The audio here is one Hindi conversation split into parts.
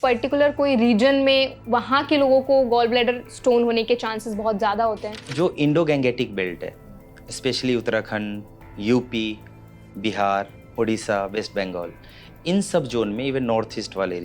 पर्टिकुलर कोई रीजन में वहाँ के लोगों को गॉल ब्लैडर स्टोन होने के चांसेस बहुत ज़्यादा होते हैं? जो इंडो गैंगेटिक बेल्ट है, specially Uttarakhand, UP, Bihar, Orissa, West Bengal, इन सब जोन में, इवन नॉर्थ ईस्ट वाले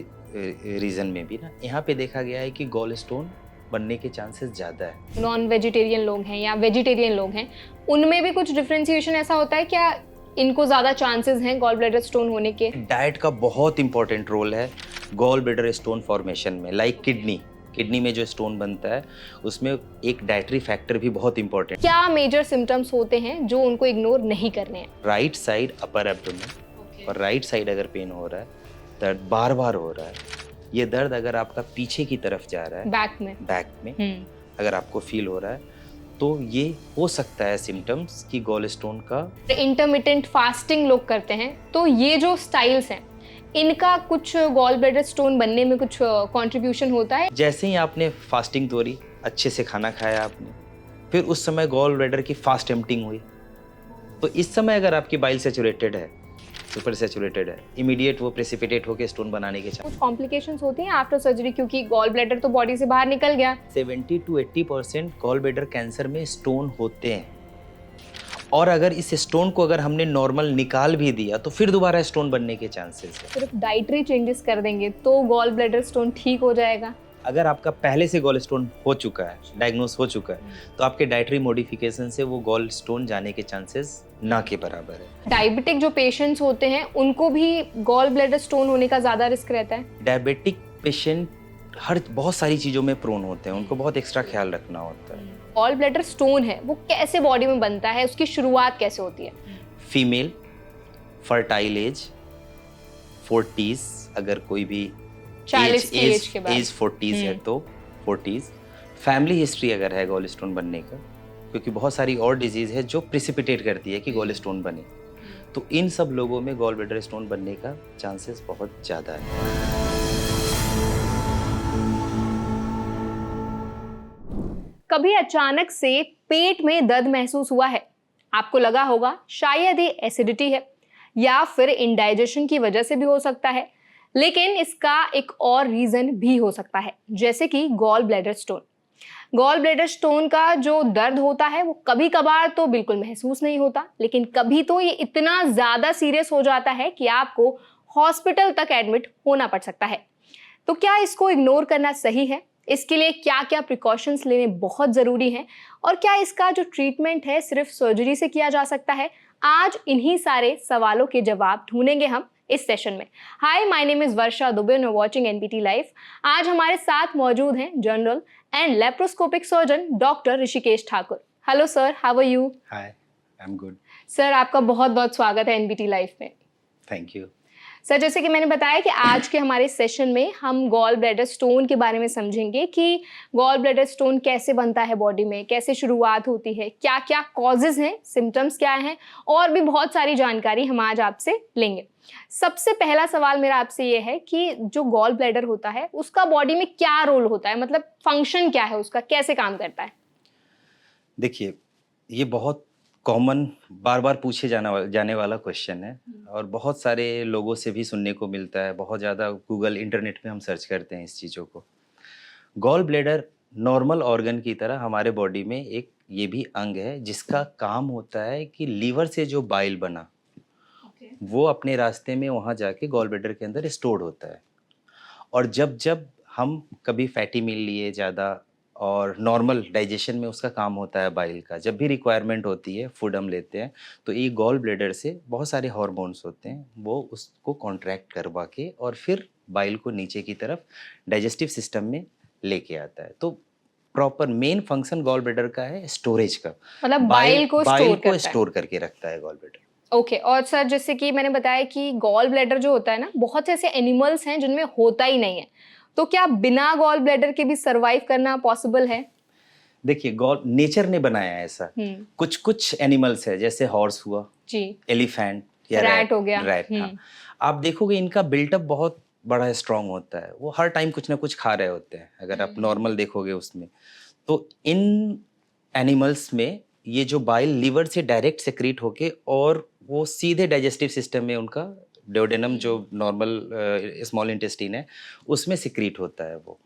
रीजन में भी ना, यहाँ पे देखा गया है कि गॉल स्टोन बनने के चांसेस ज़्यादा है। नॉन वेजिटेरियन लोग हैं या वेजिटेरियन लोग हैं, उनमें भी कुछ डिफरेंशिएशन ऐसा होता है क्या? इनको ज़्यादा चांसेस हैं गॉल ब्लैडर स्टोन होने के? डाइट का बहुत इंपॉर्टेंट रोल है गॉल ब्लैडर स्टोन फॉर्मेशन में। लाइक किडनी में जो स्टोन बनता है उसमें एक डाइटरी फैक्टर भी बहुत इंपॉर्टेंट। क्या मेजर सिम्टम्स होते हैं जो उनको इग्नोर नहीं करने हैं? राइट साइड अपर एब्डोमेन और राइट साइड अगर पेन हो रहा है, दर्द बार बार हो रहा है, ये दर्द अगर आपका पीछे की तरफ जा रहा है, बैक में अगर आपको फील हो रहा है, तो ये हो सकता है सिम्टम्स कि गॉल स्टोन का। इंटरमिटेंट फास्टिंग लोग करते हैं, तो ये जो स्टाइल्स हैं इनका कुछ गॉल ब्लैडर स्टोन बनने में कुछ कंट्रीब्यूशन होता है? जैसे ही आपने फास्टिंग तोड़ी, अच्छे से खाना खाया आपने, फिर उस समय गॉल ब्लैडर की फास्ट एम्प्टिंग हुई, तो इस समय अगर आपकी बाइल सैचुरेटेड है, सुपर सैचुरेटेड है, इमीडिएट वो प्रेसिपिटेट होकर स्टोन बनाने के चांस। कुछ कॉम्प्लिकेशंस होती हैं आफ्टर सर्जरी, क्योंकि गॉल ब्लैडर तो बॉडी से बाहर निकल गया। 70 to 80% गॉल ब्लैडर कैंसर में स्टोन होते हैं, और अगर इस स्टोन को अगर हमने नॉर्मल निकाल भी दिया तो फिर दोबारा स्टोन बनने के चांसेस है। सिर्फ डाइटरी चेंजेस कर देंगे तो गॉल ब्लैडर स्टोन ठीक हो जाएगा? अगर आपका पहले से गॉल स्टोन हो चुका है, डायग्नोस हो चुका है, तो आपके डाइटरी मॉडिफिकेशन से वो गॉल स्टोन जाने के चांसेस ना के बराबर है। डायबिटिक जो पेशेंट्स होते हैं उनको भी गॉल ब्लैडर स्टोन होने का ज़्यादा रिस्क रहता है? डायबिटिक पेशेंट बहुत सारी चीज़ों में प्रोन होते हैं, उनको बहुत एक्स्ट्रा ख्याल रखना होता है। गॉल ब्लैडर स्टोन है वो कैसे बॉडी में बनता है, उसकी शुरुआत कैसे होती है? फीमेल, फर्टाइल एज 40s, अगर कोई भी 40 की एज के बाद, एज 40s है तो 40s, फैमिली हिस्ट्री अगर है गॉल स्टोन बनने का, क्योंकि बहुत सारी और डिजीज है जो प्रिसिपिटेट करती है कि गॉल स्टोन बने, तो इन सब लोगों में गॉल ब्लैडर स्टोन बनने का चांसेस बहुत ज़्यादा है। कभी अचानक से पेट में दर्द महसूस हुआ है? आपको लगा होगा शायद ये एसिडिटी है या फिर इंडाइजेशन की वजह से भी हो सकता है, लेकिन इसका एक और रीजन भी हो सकता है, जैसे कि gall bladder stone. Gall bladder stone का जो दर्द होता है वो कभी कभार तो बिल्कुल महसूस नहीं होता, लेकिन कभी तो ये इतना ज़्यादा सीरियस हो जाता है कि आपको हॉस्पिटल तक एडमिट होना पड़ सकता है। तो क्या इसको इग्नोर करना सही है? इसके लिए क्या क्या प्रिकॉशंस लेने बहुत ज़रूरी हैं? और क्या इसका जो ट्रीटमेंट है सिर्फ सर्जरी से किया जा सकता है? आज इन्हीं सारे सवालों के जवाब ढूंढेंगे हम इस सेशन में। Hi, my name is Varsha Dubey, you are watching NPT live. आज हमारे साथ मौजूद हैं general and laparoscopic surgeon doctor Rishikesh Thakur. Hello sir, how are you? Hi, I am good. Sir, आपका बहुत बहुत स्वागत है एनपीटी लाइव में। Thank you. सर, जैसे कि मैंने बताया कि आज के हमारे सेशन में हम गॉल ब्लैडर स्टोन के बारे में समझेंगे कि गॉल ब्लैडर स्टोन कैसे बनता है बॉडी में, कैसे शुरुआत होती है, क्या क्या कॉजेज़ हैं, सिम्टम्स क्या हैं, और भी बहुत सारी जानकारी हम आज आपसे लेंगे। सबसे पहला सवाल मेरा आपसे ये है कि जो गॉल ब्लैडर होता है उसका बॉडी में क्या रोल होता है, मतलब फंक्शन क्या है उसका, कैसे काम करता है? देखिए, ये बहुत कॉमन, बार बार पूछे जाने वाला क्वेश्चन है, और बहुत सारे लोगों से भी सुनने को मिलता है। बहुत ज़्यादा गूगल, इंटरनेट पे हम सर्च करते हैं इस चीज़ों को। गॉल ब्लैडर नॉर्मल ऑर्गन की तरह हमारे बॉडी में एक ये भी अंग है जिसका काम होता है कि लीवर से जो बाइल बना वो अपने रास्ते में वहाँ जाके गॉल ब्लैडर के अंदर स्टोर्ड होता है। और जब जब हम कभी फैटी मील लिए ज़्यादा, और नॉर्मल डाइजेशन में उसका काम होता है बाइल का, जब भी रिक्वायरमेंट होती है, फूड हम लेते हैं, तो ये गॉल ब्लैडर से बहुत सारे हार्मोन्स होते हैं, वो उसको कॉन्ट्रैक्ट करवा के और फिर बाइल को नीचे की तरफ डाइजेस्टिव सिस्टम में लेके आता है। तो proper main function gall bladder का है स्टोरेज का, मतलब बाइल को स्टोर करके रखता है गॉल ब्लैडर। ओके। और सर, जैसे कि मैंने बताया कि गॉल ब्लैडर जो होता है ना, बहुत से ऐसे एनिमल्स हैं जिनमें होता ही नहीं है, तो क्या बिना गॉल ब्लैडर के भी सरवाइव करना पॉसिबल है? देखिए, गॉल नेचर ने बनाया है ऐसा। कुछ कुछ एनिमल्स है, जैसे हॉर्स हुआ जी, एलिफेंट या रैट हो गया, रैट। हाँ, आप देखोगे इनका बिल्टअप बहुत बड़ा स्ट्रांग होता है, वो हर टाइम कुछ ना कुछ खा रहे होते हैं। अगर आप नॉर्मल देखोगे उसमें, तो इन एनिमल्स में ये जो बाइल लीवर से डायरेक्ट सेक्रीट होके और वो सीधे डाइजेस्टिव सिस्टम में उनका डेओडेनम जो नॉर्मल स्मॉल इंटेस्टाइन है उसमें सिक्रीट होता है वो,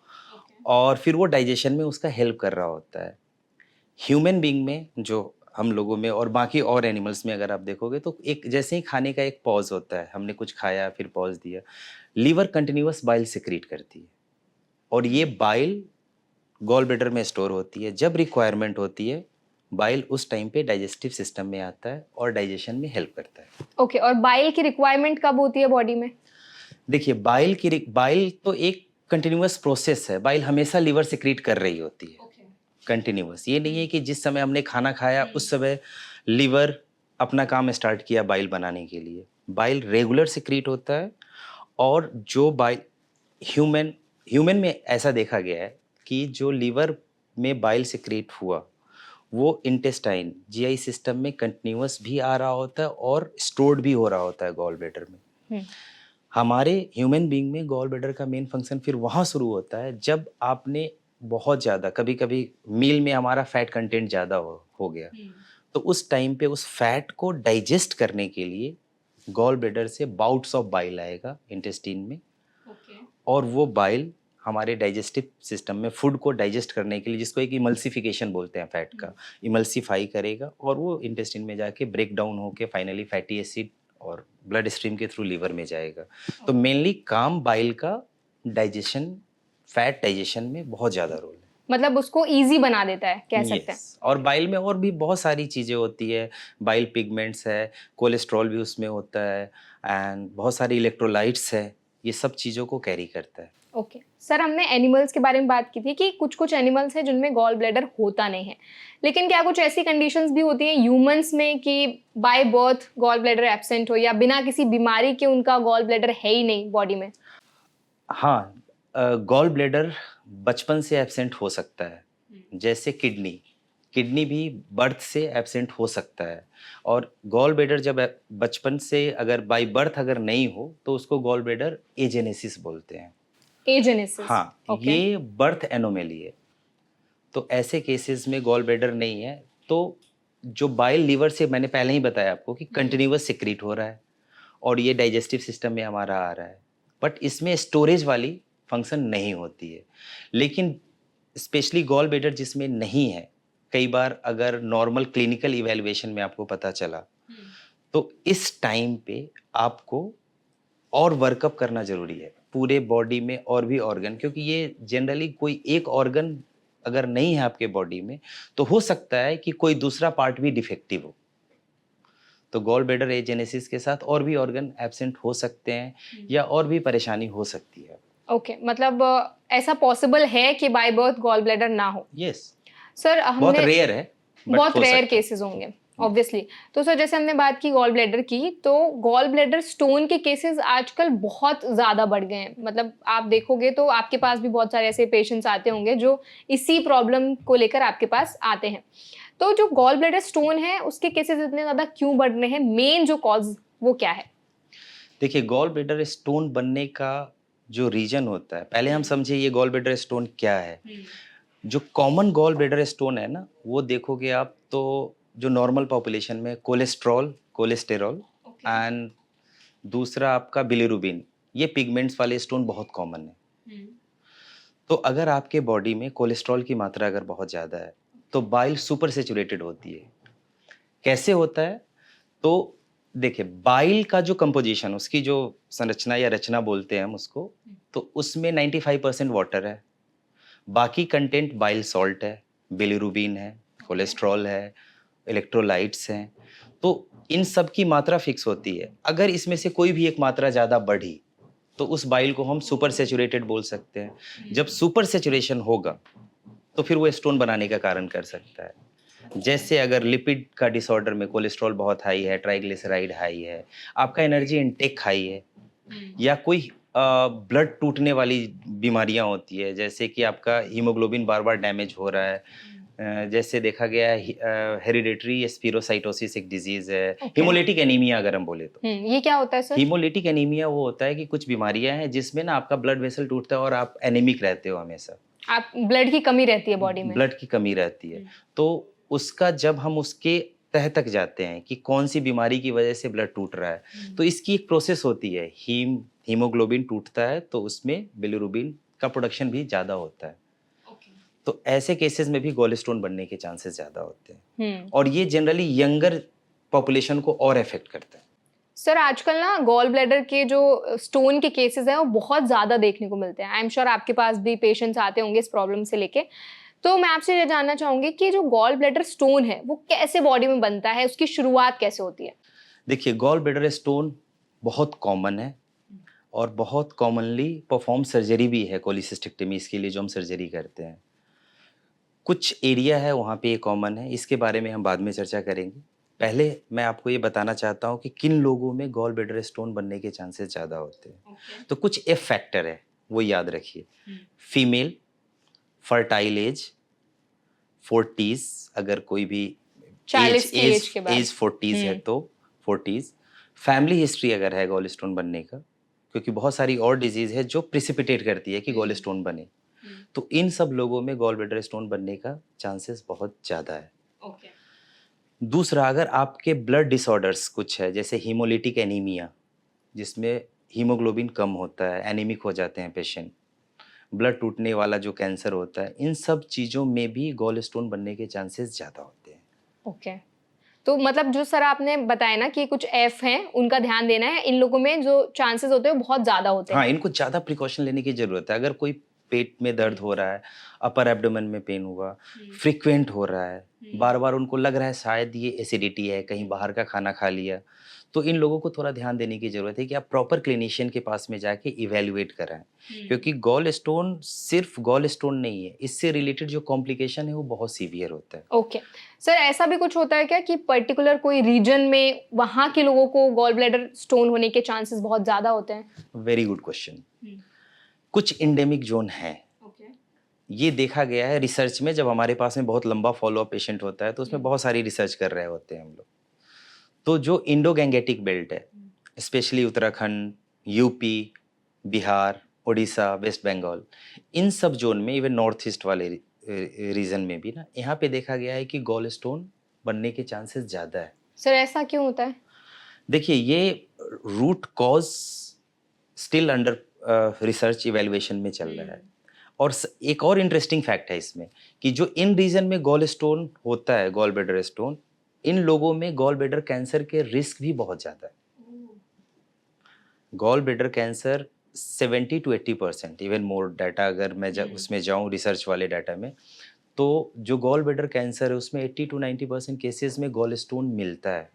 और फिर वो डाइजेशन में उसका हेल्प कर रहा होता है। ह्यूमन बीइंग में, जो हम लोगों में और बाकी और एनिमल्स में अगर आप देखोगे तो एक जैसे ही खाने का एक पॉज होता है, हमने कुछ खाया फिर पॉज दिया, लीवर कंटिन्यूअस बाइल सिक्रीट करती है और ये बाइल गॉल ब्लैडर में स्टोर होती है। जब रिक्वायरमेंट होती है बाइल उस टाइम पे डाइजेस्टिव सिस्टम में आता है और डाइजेशन में हेल्प करता है। ओके, और बाइल की रिक्वायरमेंट कब होती है बॉडी में? देखिए बाइल तो एक कंटिन्यूअस प्रोसेस है, बाइल हमेशा लीवर सिक्रीट कर रही होती है कंटिन्यूअस। ये नहीं है कि जिस समय हमने खाना खाया उस समय लीवर अपना काम स्टार्ट किया बाइल बनाने के लिए। बाइल रेगुलर सिक्रीट होता है, और जो बाइल ह्यूमन में ऐसा देखा गया है कि जो लीवर में बाइल सिक्रीट हुआ वो इंटेस्टाइन जीआई सिस्टम में कंटिन्यूअस भी आ रहा होता है और स्टोर्ड भी हो रहा होता है गॉल ब्लैडर में। हमारे ह्यूमन बीइंग में गॉल ब्लैडर का मेन फंक्शन फिर वहाँ शुरू होता है जब आपने बहुत ज़्यादा, कभी कभी मील में हमारा फैट कंटेंट ज़्यादा हो गया, तो उस टाइम पे उस फैट को डाइजेस्ट करने के लिए गॉल ब्लैडर से बाउट्स ऑफ बाइल आएगा इंटेस्टाइन में, और वो बाइल हमारे डाइजेस्टिव सिस्टम में फूड को डाइजेस्ट करने के लिए, जिसको एक इमल्सिफिकेशन बोलते हैं फैट का, इमल्सिफाई करेगा और वो इंटेस्टाइन में जाके ब्रेक डाउन होके फाइनली फैटी एसिड और ब्लड स्ट्रीम के थ्रू लीवर में जाएगा। तो मेनली काम बाइल का डाइजेशन, फैट डाइजेशन में बहुत ज़्यादा रोल है। मतलब उसको इजी बना देता है, कह सकते हैं। और बाइल में और भी बहुत सारी चीज़ें होती है, बाइल पिगमेंट्स है, कोलेस्ट्रॉल भी उसमें होता है, एंड बहुत सारी इलेक्ट्रोलाइट्स है, ये सब चीज़ों को कैरी करता है। ओके सर, हमने एनिमल्स के बारे में बात की थी कि कुछ कुछ एनिमल्स हैं जिनमें गॉल ब्लैडर होता नहीं है, लेकिन क्या कुछ ऐसी कंडीशंस भी होती हैं ह्यूमंस में कि by birth gall bladder absent हो या बिना किसी बीमारी के उनका गॉल ब्लैडर है ही नहीं बॉडी में? हाँ, गॉल ब्लैडर बचपन से एब्सेंट हो सकता है, जैसे किडनी भी बर्थ से एब्सेंट हो सकता है, और गॉल ब्लैडर जब बचपन से अगर बाय बर्थ अगर नहीं हो तो उसको गॉल ब्लैडर एजेनेसिस बोलते हैं। एजेनेसिस? हाँ, ये बर्थ एनोमेली है। तो ऐसे केसेस में गॉल ब्लैडर नहीं है तो जो बाइल लीवर से, मैंने पहले ही बताया आपको कि कंटिन्यूअस सिक्रीट हो रहा है और ये डाइजेस्टिव सिस्टम में हमारा आ रहा है, बट इसमें स्टोरेज वाली फंक्शन नहीं होती है। लेकिन स्पेशली गॉल ब्लैडर जिसमें नहीं है, कई बार अगर नॉर्मल क्लिनिकल इवैल्यूएशन में आपको पता चला तो इस टाइम पे आपको और वर्कअप करना जरूरी है पूरे बॉडी में और भी ऑर्गन, क्योंकि ये जनरली कोई एक ऑर्गन अगर नहीं है आपके बॉडी में तो हो सकता है कि कोई दूसरा पार्ट भी डिफेक्टिव हो। तो गॉल ब्लैडर एजेनेसिस के साथ और भी ऑर्गन एब्सेंट हो सकते हैं या और भी परेशानी हो सकती है। ओके, मतलब ऐसा पॉसिबल है कि बाय बर्थ गॉल ब्लैडर ना हो? यस सर, बहुत हमने रेयर है, बहुत रेयर केसेस होंगे ऑब्वियसली। तो सर, जैसे हमने बात की गॉल ब्लैडर की, तो गॉल ब्लैडर स्टोन के केसेस आजकल बहुत ज़्यादा बढ़ गए हैं। मतलब आप देखोगे तो आपके पास भी बहुत सारे ऐसे पेशेंट्स आते होंगे जो इसी प्रॉब्लम को लेकर आपके पास आते हैं। तो जो गॉल ब्लैडर स्टोन है उसके केसेस इतने ज़्यादा क्यों बढ़ रहे हैं? मेन जो कॉज वो क्या है? देखिए, गॉल ब्लैडर स्टोन बनने का जो रीजन होता है, पहले हम समझे ये गॉल ब्लैडर स्टोन क्या है। जो कॉमन गॉल ब्लैडर स्टोन है ना, वो देखोगे आप तो जो नॉर्मल पॉपुलेशन में कोलेस्टेरॉल एंड दूसरा आपका बिलिरुबिन, ये पिगमेंट्स वाले स्टोन बहुत कॉमन है। तो अगर आपके बॉडी में कोलेस्ट्रॉल की मात्रा अगर बहुत ज़्यादा है तो बाइल सुपर सेचुरेटेड होती है। कैसे होता है? तो देखिए, बाइल का जो कंपोजिशन, उसकी जो संरचना या रचना बोलते हैं हम उसको, तो उसमें 95% वाटर है, बाकी कंटेंट बाइल सॉल्ट है, बिलिरुबिन है, कोलेस्ट्रॉल है, इलेक्ट्रोलाइट्स हैं। तो इन सब की मात्रा फिक्स होती है। अगर इसमें से कोई भी एक मात्रा ज़्यादा बढ़ी तो उस बाइल को हम सुपर सेचुरेटेड बोल सकते हैं। जब सुपर सेचुरेशन होगा तो फिर वो स्टोन बनाने का कारण कर सकता है। जैसे अगर लिपिड का डिसऑर्डर में कोलेस्ट्रॉल बहुत हाई है, ट्राइग्लिसराइड हाई है, आपका एनर्जी इनटेक हाई है, या कोई ब्लड टूटने वाली बीमारियां होती है, जैसे कि आपका हीमोग्लोबिन बार बार डैमेज हो रहा है, जैसे देखा गया है हेरिडेटरी स्पीरोसाइटोसिस एक डिजीज है, हीमोलिटिक एनीमिया अगर हम बोले तो। ये क्या होता है सर? हीमोलिटिक एनीमिया वो होता है कि कुछ बीमारियां हैं जिसमें ना आपका ब्लड वेसल टूटता है और आप एनीमिक रहते हो हमेशा, आप ब्लड की कमी रहती है बॉडी में, ब्लड की कमी रहती है। तो उसका जब हम उसके तह तक जाते हैं कि कौन सी बीमारी की वजह से ब्लड टूट रहा है। तो इसकी एक प्रोसेस होती है, हीमोग्लोबिन टूटता है तो उसमें बिलिरुबिन का प्रोडक्शन भी ज़्यादा होता है। तो ऐसे केसेस में भी गॉल स्टोन बनने के चांसेस ज़्यादा होते हैं और ये जनरली यंगर पॉपुलेशन को और अफेक्ट करता है। सर आजकल ना गॉल ब्लैडर के जो स्टोन के केसेस हैं वो बहुत ज़्यादा देखने को मिलते हैं। आई एम श्योर आपके पास भी पेशेंट्स आते होंगे इस प्रॉब्लम से लेके। तो मैं आपसे ये जानना चाहूंगी कि जो गॉल ब्लैडर स्टोन है वो कैसे बॉडी में बनता है, उसकी शुरुआत कैसे होती है? देखिए, गॉल ब्लैडर स्टोन बहुत कॉमन है और बहुत कॉमनली परफॉर्म सर्जरी भी है कोलिसिस्टेक्टमी, इसके लिए जो हम सर्जरी करते हैं। कुछ एरिया है वहाँ पे ये कॉमन है, इसके बारे में हम बाद में चर्चा करेंगे। पहले मैं आपको ये बताना चाहता हूँ कि किन लोगों में गॉल ब्लैडर स्टोन बनने के चांसेस ज़्यादा होते हैं। तो कुछ एफ फैक्टर है, वो याद रखिए। फीमेल, फर्टाइल एज, 40s, अगर कोई भी 40 की एज के बाद एज 40s है तो 40s, फैमिली हिस्ट्री अगर है गॉल स्टोन बनने का, क्योंकि बहुत सारी और डिजीज है जो प्रिसिपिटेट करती है कि गॉल स्टोन बने, तो इन सब लोगों में गॉल ब्लैडर स्टोन बनने का चांसेस बहुत ज़्यादा है। दूसरा, अगर आपके ब्लड डिसऑर्डर्स कुछ है जैसे हीमोलिटिक एनीमिया, जिसमें हीमोग्लोबिन कम होता है, एनीमिक हो जाते हैं पेशेंट, ब्लड टूटने वाला जो कैंसर होता है, इन सब चीज़ों में भी गॉल स्टोन बनने के चांसेस ज़्यादा होते हैं। ओके। तो मतलब जो सर आपने बताया ना कि कुछ एफ हैं उनका ध्यान देना है, इन लोगों में जो चांसेस होते हैं वो बहुत ज़्यादा होते हैं। हाँ, इनको ज़्यादा प्रिकॉशन लेने की ज़रूरत है। अगर कोई पेट में दर्द हो रहा है, अपर एब्डोमेन में पेन हुआ, फ्रीक्वेंट हो रहा है, बार-बार उनको लग रहा है शायद ये एसिडिटी है, कहीं बाहर का खाना खा लिया, तो इन लोगों को थोड़ा ध्यान देने की ज़रूरत है कि आप प्रॉपर क्लिनिशियन के पास में जाके इवैल्यूएट कराएँ। क्योंकि गॉल स्टोन सिर्फ़ गॉल स्टोन नहीं है, इससे रिलेटेड जो कॉम्प्लिकेशन है वो बहुत सीवियर होता है। ओके। सर ऐसा भी कुछ होता है क्या कि पर्टिकुलर कोई रीजन में वहाँ के लोगों को गॉल ब्लैडर स्टोन होने के चांसेस बहुत ज़्यादा होते हैं? Very good question. कुछ एंडेमिक ज़ोन हैं। ये देखा गया है रिसर्च में, जब हमारे पास में बहुत लंबा फॉलोअप पेशेंट होता है तो उसमें बहुत सारी रिसर्च कर रहे होते हैं हम लोग। तो जो इंडो गैंगेटिक बेल्ट है, specially Uttarakhand, UP, Bihar, Orissa, West Bengal, इन सब जोन में, इवन नॉर्थ ईस्ट वाले रीजन में भी ना, यहाँ पे देखा गया है कि गॉल स्टोन बनने के चांसेस ज़्यादा है। सर ऐसा क्यों होता है? देखिए, ये root cause still under research evaluation में चल रहा है। और एक और इंटरेस्टिंग फैक्ट है इसमें कि जो इन रीजन में गॉल स्टोन होता है, गॉल ब्लैडर स्टोन, इन लोगों में गॉल ब्लैडर कैंसर के रिस्क भी बहुत ज़्यादा है। Gall bladder cancer 70 to 80%, even more data अगर मैं उसमें जाऊँ रिसर्च वाले डाटा में, तो जो गॉल ब्लैडर कैंसर है उसमें 80 to 90% केसेस में गॉल स्टोन मिलता है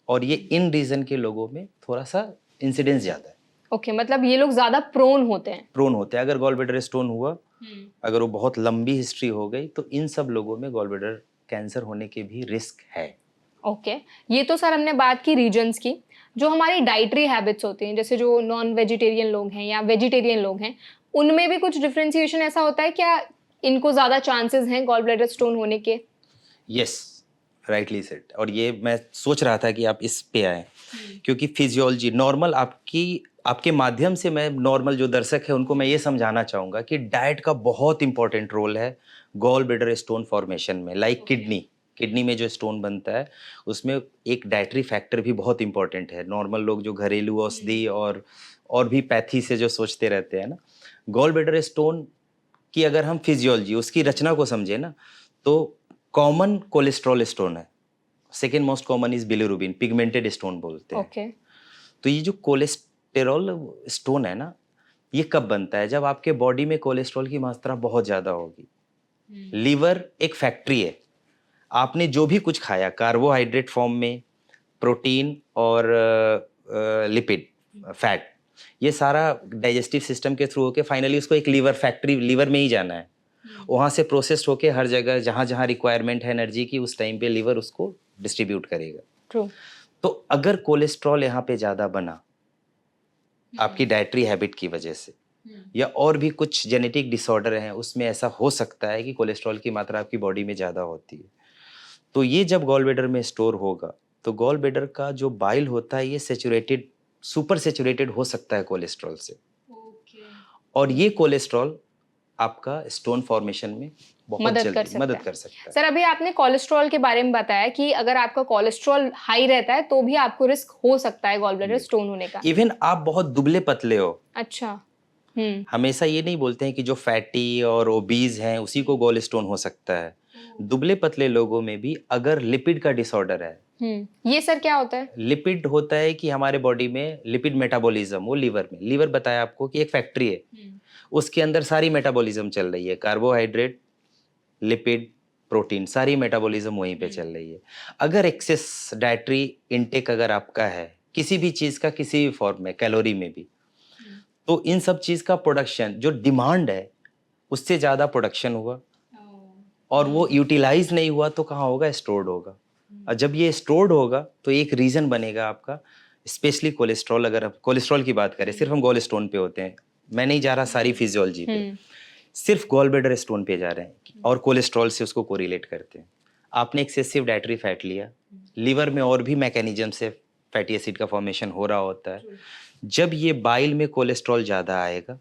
और ये इन रीजन के लोगों में थोड़ा सा इंसिडेंस ज़्यादा है। ओके, मतलब ये लोग ज़्यादा प्रोन होते हैं। अगर गॉल ब्लैडर स्टोन हुआ, अगर वो बहुत लंबी हिस्ट्री हो गई, तो इन सब लोगों में गॉल ब्लैडर कैंसर होने के भी रिस्क है। ओके। ये तो सर हमने बात की रीजन्स की। जो हमारी डाइटरी हैबिट्स होती हैं, जैसे जो नॉन वेजिटेरियन लोग हैं या वेजिटेरियन लोग हैं, उनमें भी कुछ डिफरेंशिएशन ऐसा होता है क्या? इनको ज़्यादा चांसेस हैं गॉल ब्लैडर स्टोन होने के? Yes, rightly said. और ये मैं सोच रहा था कि आप इस पे आए, क्योंकि फिजियोलॉजी नॉर्मल आपके माध्यम से मैं नॉर्मल जो दर्शक है उनको मैं ये समझाना चाहूँगा कि डाइट का बहुत इंपॉर्टेंट रोल है गॉल ब्लैडर स्टोन फॉर्मेशन में। लाइक किडनी में जो स्टोन बनता है उसमें एक डाइटरी फैक्टर भी बहुत इंपॉर्टेंट है। नॉर्मल लोग जो घरेलू औषधि और भी पैथी से जो सोचते रहते हैं ना, गॉल ब्लैडर स्टोन की अगर हम फिजियोलॉजी उसकी रचना को समझे ना, तो कॉमन कोलेस्ट्रॉल स्टोन है, second most common is bilirubin, pigmented stone बोलते हैं। ओके। तो ये जो कोलेस्टेरॉल स्टोन है ना, ये कब बनता है? जब आपके बॉडी में कोलेस्ट्रॉल की मात्रा बहुत ज़्यादा होगी। लीवर एक फैक्ट्री है, आपने जो भी कुछ खाया कार्बोहाइड्रेट फॉर्म में, प्रोटीन और लिपिड, फैट, ये सारा डाइजेस्टिव सिस्टम के थ्रू होके फाइनली उसको एक लीवर में ही जाना है। वहाँ से प्रोसेस्ड होके हर जगह जहाँ जहाँ रिक्वायरमेंट है एनर्जी की, उस टाइम पे लीवर उसको डिस्ट्रीब्यूट करेगा। ट्रू। तो अगर कोलेस्ट्रॉल यहाँ पे ज़्यादा बना आपकी डाइटरी हैबिट की वजह से, या और भी कुछ जेनेटिक डिसऑर्डर हैं, उसमें ऐसा हो सकता है कि कोलेस्ट्रॉल की मात्रा आपकी बॉडी में ज़्यादा होती है। तो ये जब गॉल ब्लैडर में स्टोर होगा, तो गॉल ब्लैडर का जो बाइल होता है ये सुपर सेचुरेटेड हो सकता है कोलेस्ट्रॉल से। और ये कोलेस्ट्रॉल आपका स्टोन फॉर्मेशन में बहुत मदद कर जल्दी सकता मदद है। कर सकता है। सर अभी आपने कोलेस्ट्रॉल के बारे में बताया कि अगर आपका कोलेस्ट्रॉल हाई रहता है तो भी आपको रिस्क हो सकता है गॉल ब्लैडर स्टोन होने का। इवन आप बहुत दुबले पतले हो, अच्छा। हमेशा ये नहीं बोलते हैं कि जो फैटी और ओबीज हैं उसी को गॉल स्टोन हो सकता है। दुबले पतले लोगों में भी अगर लिपिड का डिसऑर्डर है, ये सर क्या होता है? लिपिड होता है कि हमारे बॉडी में लिपिड मेटाबॉलिज्म, वो लीवर में, लीवर बताया आपको कि एक फैक्ट्री है, उसके अंदर सारी मेटाबॉलिज्म चल रही है, कार्बोहाइड्रेट, लिपिड, प्रोटीन, सारी मेटाबॉलिज्म वहीं पे चल रही है। अगर एक्सेस डाइटरी इनटेक अगर आपका है किसी भी चीज का, किसी भी फॉर्म में, कैलोरी में भी, तो इन सब चीज का प्रोडक्शन, जो डिमांड है उससे ज्यादा प्रोडक्शन हुआ और वो यूटिलाइज नहीं हुआ तो कहाँ होगा? स्टोर्ड होगा। और जब ये स्टोर्ड होगा तो एक रीजन बनेगा आपका, स्पेशली कोलेस्ट्रॉल। अगर हम कोलेस्ट्रॉल की बात करें, सिर्फ हम गॉल स्टोन पे होते हैं, मैं नहीं जा रहा सारी फिजियोलॉजी पे, सिर्फ गॉल ब्लैडर स्टोन पे जा रहे हैं और कोलेस्ट्रॉल से उसको कोरिलेट करते हैं। आपने एक्सेसिव डाइटरी फैट लिया, लीवर में और भी मैकेनिज्म से फैटी एसिड का फॉर्मेशन हो रहा होता है। जब ये बाइल में कोलेस्ट्रॉल ज़्यादा आएगा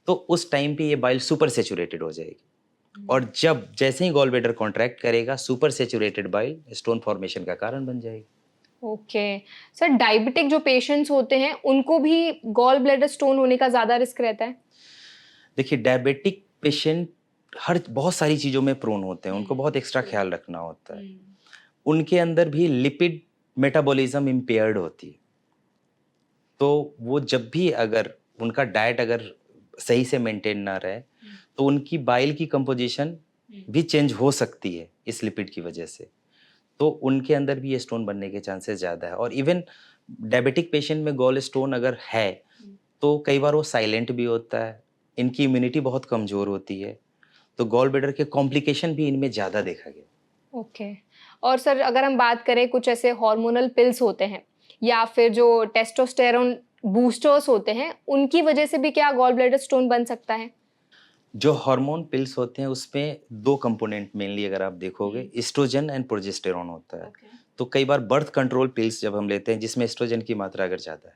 तो उस टाइम पे ये बाइल सुपर सेचुरेटेड हो जाएगी, और जब जैसे ही गॉल ब्लैडर कॉन्ट्रैक्ट करेगा, super saturated bile stone formation का कारण बन जाएगी। ओके। सर डायबिटिक जो पेशेंट्स होते हैं उनको भी गॉल ब्लैडर स्टोन होने का ज़्यादा रिस्क रहता है? देखिए, डायबिटिक पेशेंट हर बहुत सारी चीज़ों में प्रोन होते हैं, उनको बहुत एक्स्ट्रा ख्याल रखना होता है। उनके अंदर भी लिपिड मेटाबॉलिज्म इम्पेयर्ड होती है, तो वो जब भी अगर उनका डाइट अगर सही से मेंटेन ना रहे तो उनकी बाइल की कंपोजिशन भी चेंज हो सकती है इस लिपिड की वजह से, तो उनके अंदर भी ये स्टोन बनने के चांसेस ज़्यादा है। और इवन डायबिटिक पेशेंट में गॉल स्टोन अगर है तो कई बार वो साइलेंट भी होता है, इनकी इम्यूनिटी बहुत कमज़ोर होती है, तो गॉल ब्लैडर के कॉम्प्लिकेशन भी इनमें ज़्यादा देखा गया। ओके। और सर अगर हम बात करें, कुछ ऐसे हार्मोनल पिल्स होते हैं या फिर जो टेस्टोस्टेरोन बूस्टर्स होते हैं, उनकी वजह से भी क्या गॉल ब्लैडर स्टोन बन सकता है? जो हार्मोन पिल्स होते हैं उसमें दो कंपोनेंट मेनली अगर आप देखोगे, एस्ट्रोजन एंड प्रोजेस्टेरॉन होता है। तो कई बार बर्थ कंट्रोल पिल्स जब हम लेते हैं जिसमें एस्ट्रोजन की मात्रा अगर ज़्यादा है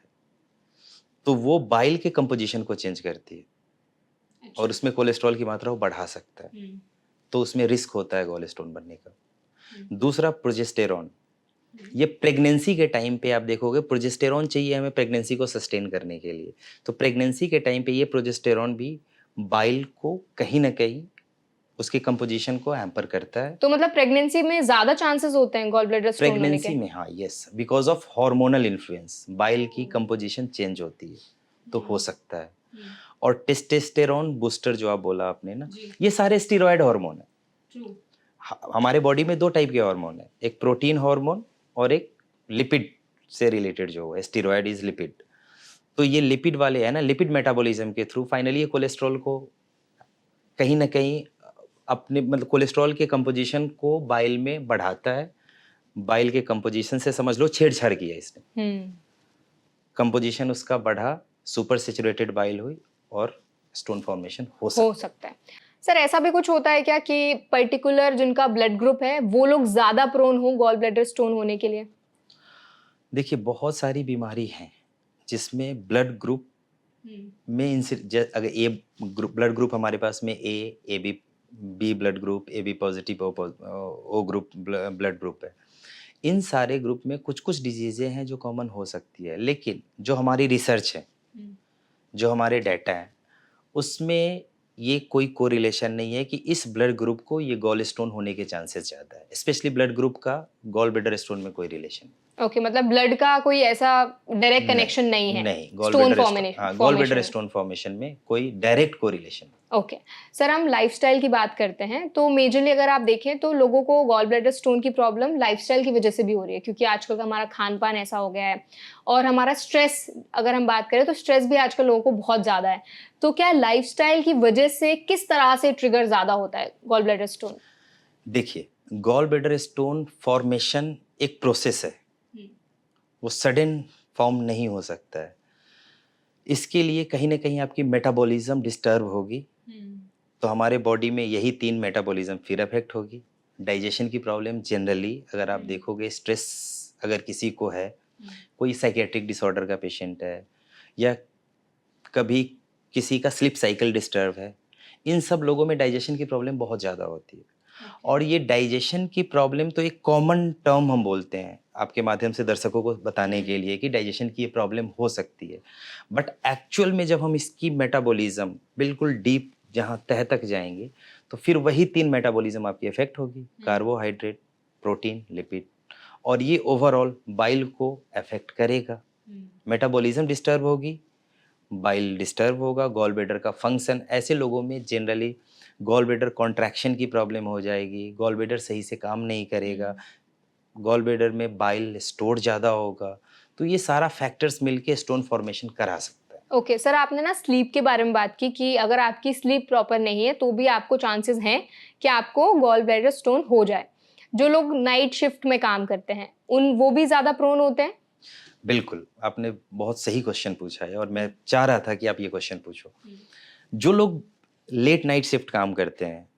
तो वो बाइल के कंपोजिशन को चेंज करती है और उसमें कोलेस्ट्रॉल की मात्रा वो बढ़ा सकता है, तो उसमें रिस्क होता है गॉल स्टोन बनने का। दूसरा प्रोजेस्टेरॉन, ये प्रेगनेंसी के टाइम पे आप देखोगे, प्रोजेस्टेरॉन चाहिए हमें प्रेगनेंसी को सस्टेन करने के लिए, तो प्रेगनेंसी के टाइम पे ये प्रोजेस्टेरॉन भी बाइल को कहीं ना कहीं उसकी कंपोजिशन को हैम्पर करता है। तो मतलब प्रेगनेंसी में ज़्यादा चांसेस होते हैं गॉल ब्लैडर स्टोन होने के? प्रेगनेंसी में हाँ, yes, because of hormonal influence bile की कंपोजिशन चेंज होती है तो हो सकता है। और टेस्टोस्टेरोन बूस्टर जो आप बोला आपने ना, ये सारे स्टीरॉयड हार्मोन है। हमारे बॉडी में दो टाइप के हार्मोन है, एक प्रोटीन हार्मोन और एक लिपिड से रिलेटेड जो है, स्टीरॉयड इज लिपिड। तो ये लिपिड वाले है ना, लिपिड मेटाबॉलिज्म के थ्रू फाइनली ये कोलेस्ट्रॉल को कहीं ना कहीं अपने मतलब कोलेस्ट्रॉल के कंपोजिशन को बाइल में बढ़ाता है। बाइल के कंपोजिशन से समझ लो छेड़छाड़ किया इसने, कंपोजिशन उसका बढ़ा, सुपर सेचुरेटेड बाइल हुई और स्टोन फॉर्मेशन हो सकता है। सर ऐसा भी कुछ होता है क्या कि पर्टिकुलर जिनका ब्लड ग्रुप है वो लोग ज्यादा प्रोन हो गॉल ब्लैडर स्टोन होने के लिए? देखिए, बहुत सारी बीमारी हैं जिसमें ब्लड ग्रुप में अगर ए ग्रुप ब्लड ग्रुप हमारे पास में A B, B blood group, A B positive, O group blood group है। इन सारे ग्रुप में कुछ कुछ डिजीज़ें हैं जो कॉमन हो सकती है, लेकिन जो हमारी रिसर्च है, जो हमारे डाटा है, उसमें ये कोई कोरिलेशन नहीं है कि इस ब्लड ग्रुप को ये गॉल स्टोन होने के चांसेस ज़्यादा है। स्पेशली ब्लड ग्रुप का गॉल ब्लैडर स्टोन में कोई रिलेशन ओके, मतलब ब्लड का कोई ऐसा डायरेक्ट कनेक्शन नहीं है नहीं, stone gall bladder stone formation में कोई डायरेक्ट कोरिलेशन। ओके। सर हम लाइफस्टाइल की बात करते हैं तो मेजरली अगर आप देखें तो लोगों को गॉल ब्लैडर स्टोन की प्रॉब्लम लाइफस्टाइल की वजह से भी हो रही है, क्योंकि आजकल का हमारा खान पान ऐसा हो गया है और हमारा स्ट्रेस, अगर हम बात करें तो स्ट्रेस भी आजकल लोगों को बहुत ज़्यादा है। तो क्या लाइफस्टाइल की वजह से किस तरह से ट्रिगर ज़्यादा होता है गॉल ब्लैडर स्टोन? देखिए, गॉल ब्लैडर स्टोन फॉर्मेशन एक प्रोसेस है, वो सडन फॉर्म नहीं हो सकता है। इसके लिए कहीं ना कहीं आपकी मेटाबॉलिज्म डिस्टर्ब होगी, तो हमारे बॉडी में यही 3 मेटाबॉलिज्म फिर अफेक्ट होगी। डाइजेशन की प्रॉब्लम जनरली अगर आप देखोगे, स्ट्रेस अगर किसी को है, कोई साइकेट्रिक डिसऑर्डर का पेशेंट है, या कभी किसी का स्लीप साइकिल डिस्टर्ब है, इन सब लोगों में डाइजेशन की प्रॉब्लम बहुत ज़्यादा होती है। और ये डाइजेशन की प्रॉब्लम तो एक कॉमन टर्म हम बोलते हैं आपके माध्यम से दर्शकों को बताने के लिए कि डाइजेशन की ये प्रॉब्लम हो सकती है, बट एक्चुअल में जब हम इसकी मेटाबॉलिज्म बिल्कुल डीप जहाँ तह तक जाएंगे तो फिर वही 3 मेटाबॉलिज्म आपकी इफेक्ट होगी, कार्बोहाइड्रेट, प्रोटीन, लिपिड, और ये ओवरऑल बाइल को अफेक्ट करेगा। मेटाबॉलिज्म डिस्टर्ब होगी, बाइल डिस्टर्ब होगा, गॉल ब्लैडर का फंक्शन, ऐसे लोगों में जनरली गॉल ब्लैडर कॉन्ट्रैक्शन की प्रॉब्लम हो जाएगी, गॉल ब्लैडर सही से काम नहीं करेगा, गॉल ब्लैडर में बाइल स्टोर ज़्यादा होगा। तो ये सारा फैक्टर्स मिलके स्टोन फॉर्मेशन करा सकता है। ओके सर, आपने ना स्लीप के बारे में बात की कि अगर आपकी स्लीप प्रॉपर नहीं है तो भी आपको चांसेस हैं कि आपको गॉल ब्लैडर स्टोन हो जाए। जो लोग नाइट शिफ्ट में काम करते हैं वो भी ज़्यादा प्रोन होते हैं? बिल्कुल, आपने बहुत सही क्वेश्चन पूछा है और मैं चाह रहा था कि आप ये क्वेश्चन पूछो। जो लोग लेट नाइट शिफ्ट काम करते हैं,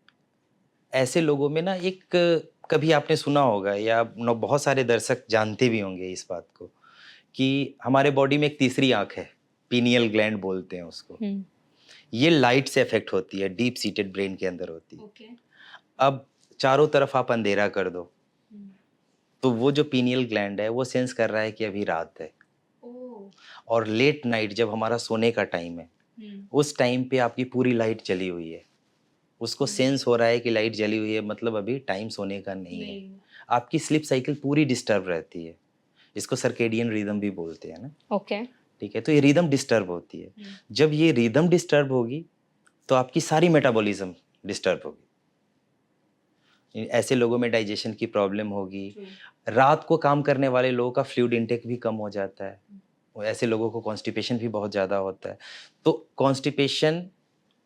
ऐसे लोगों में ना एक, कभी आपने सुना होगा या बहुत सारे दर्शक जानते भी होंगे इस बात को कि हमारे बॉडी में एक तीसरी आंख है, पीनियल ग्लैंड बोलते हैं उसको। ये लाइट से अफेक्ट होती है, डीप सीटेड ब्रेन के अंदर होती है। अब चारों तरफ आप अंधेरा कर दो तो वो जो पीनियल ग्लैंड है वो सेंस कर रहा है कि अभी रात है। और लेट नाइट जब हमारा सोने का टाइम है, उस टाइम पे आपकी पूरी लाइट जली हुई है, उसको सेंस हो रहा है कि लाइट जली हुई है, मतलब अभी टाइम सोने का नहीं है। आपकी स्लीप साइकिल पूरी डिस्टर्ब रहती है, इसको सर्केडियन रिदम भी बोलते हैं ना। ओके। ठीक है, तो ये रिदम डिस्टर्ब होती है। जब ये रिदम डिस्टर्ब होगी तो आपकी सारी मेटाबॉलिज्म डिस्टर्ब होगी। ऐसे लोगों में डाइजेशन की प्रॉब्लम होगी। रात को काम करने वाले लोगों का फ्लूइड इंटेक भी कम हो जाता है। ऐसे लोगों को कॉन्स्टिपेशन भी बहुत ज़्यादा होता है। तो कॉन्स्टिपेशन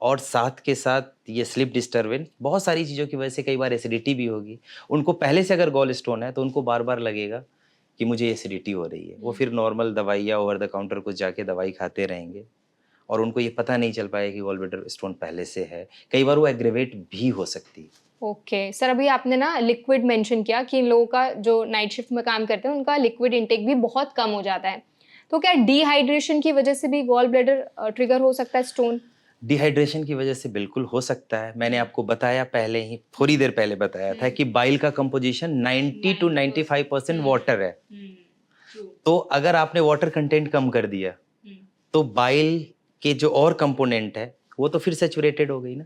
और साथ के साथ ये स्लीप डिस्टर्बेंस, बहुत सारी चीज़ों की वजह से कई बार एसिडिटी भी होगी। उनको पहले से अगर गॉल स्टोन है तो उनको बार बार लगेगा कि मुझे एसिडिटी हो रही है। वो फिर नॉर्मल दवाई या ओवर द काउंटर कुछ जाके दवाई खाते रहेंगे और उनको ये पता नहीं चल पाएगा कि गॉल ब्लैडर स्टोन पहले से है। कई बार वो एग्रेवेट भी हो सकती है। ओके सर, अभी आपने ना लिक्विड मेंशन किया कि इन लोगों का जो नाइट शिफ्ट में काम करते हैं उनका लिक्विड इंटेक भी बहुत कम हो जाता है। तो क्या डिहाइड्रेशन की वजह से भी गॉल ब्लैडर ट्रिगर हो सकता है स्टोन? डिहाइड्रेशन की वजह से बिल्कुल हो सकता है। मैंने आपको बताया पहले ही, थोड़ी देर पहले बताया था कि बाइल का कंपोजिशन 90 to 95% वाटर है। तो अगर आपने वाटर कंटेंट कम कर दिया तो बाइल के जो और कंपोनेंट है वो तो फिर सैचुरेटेड हो गई ना,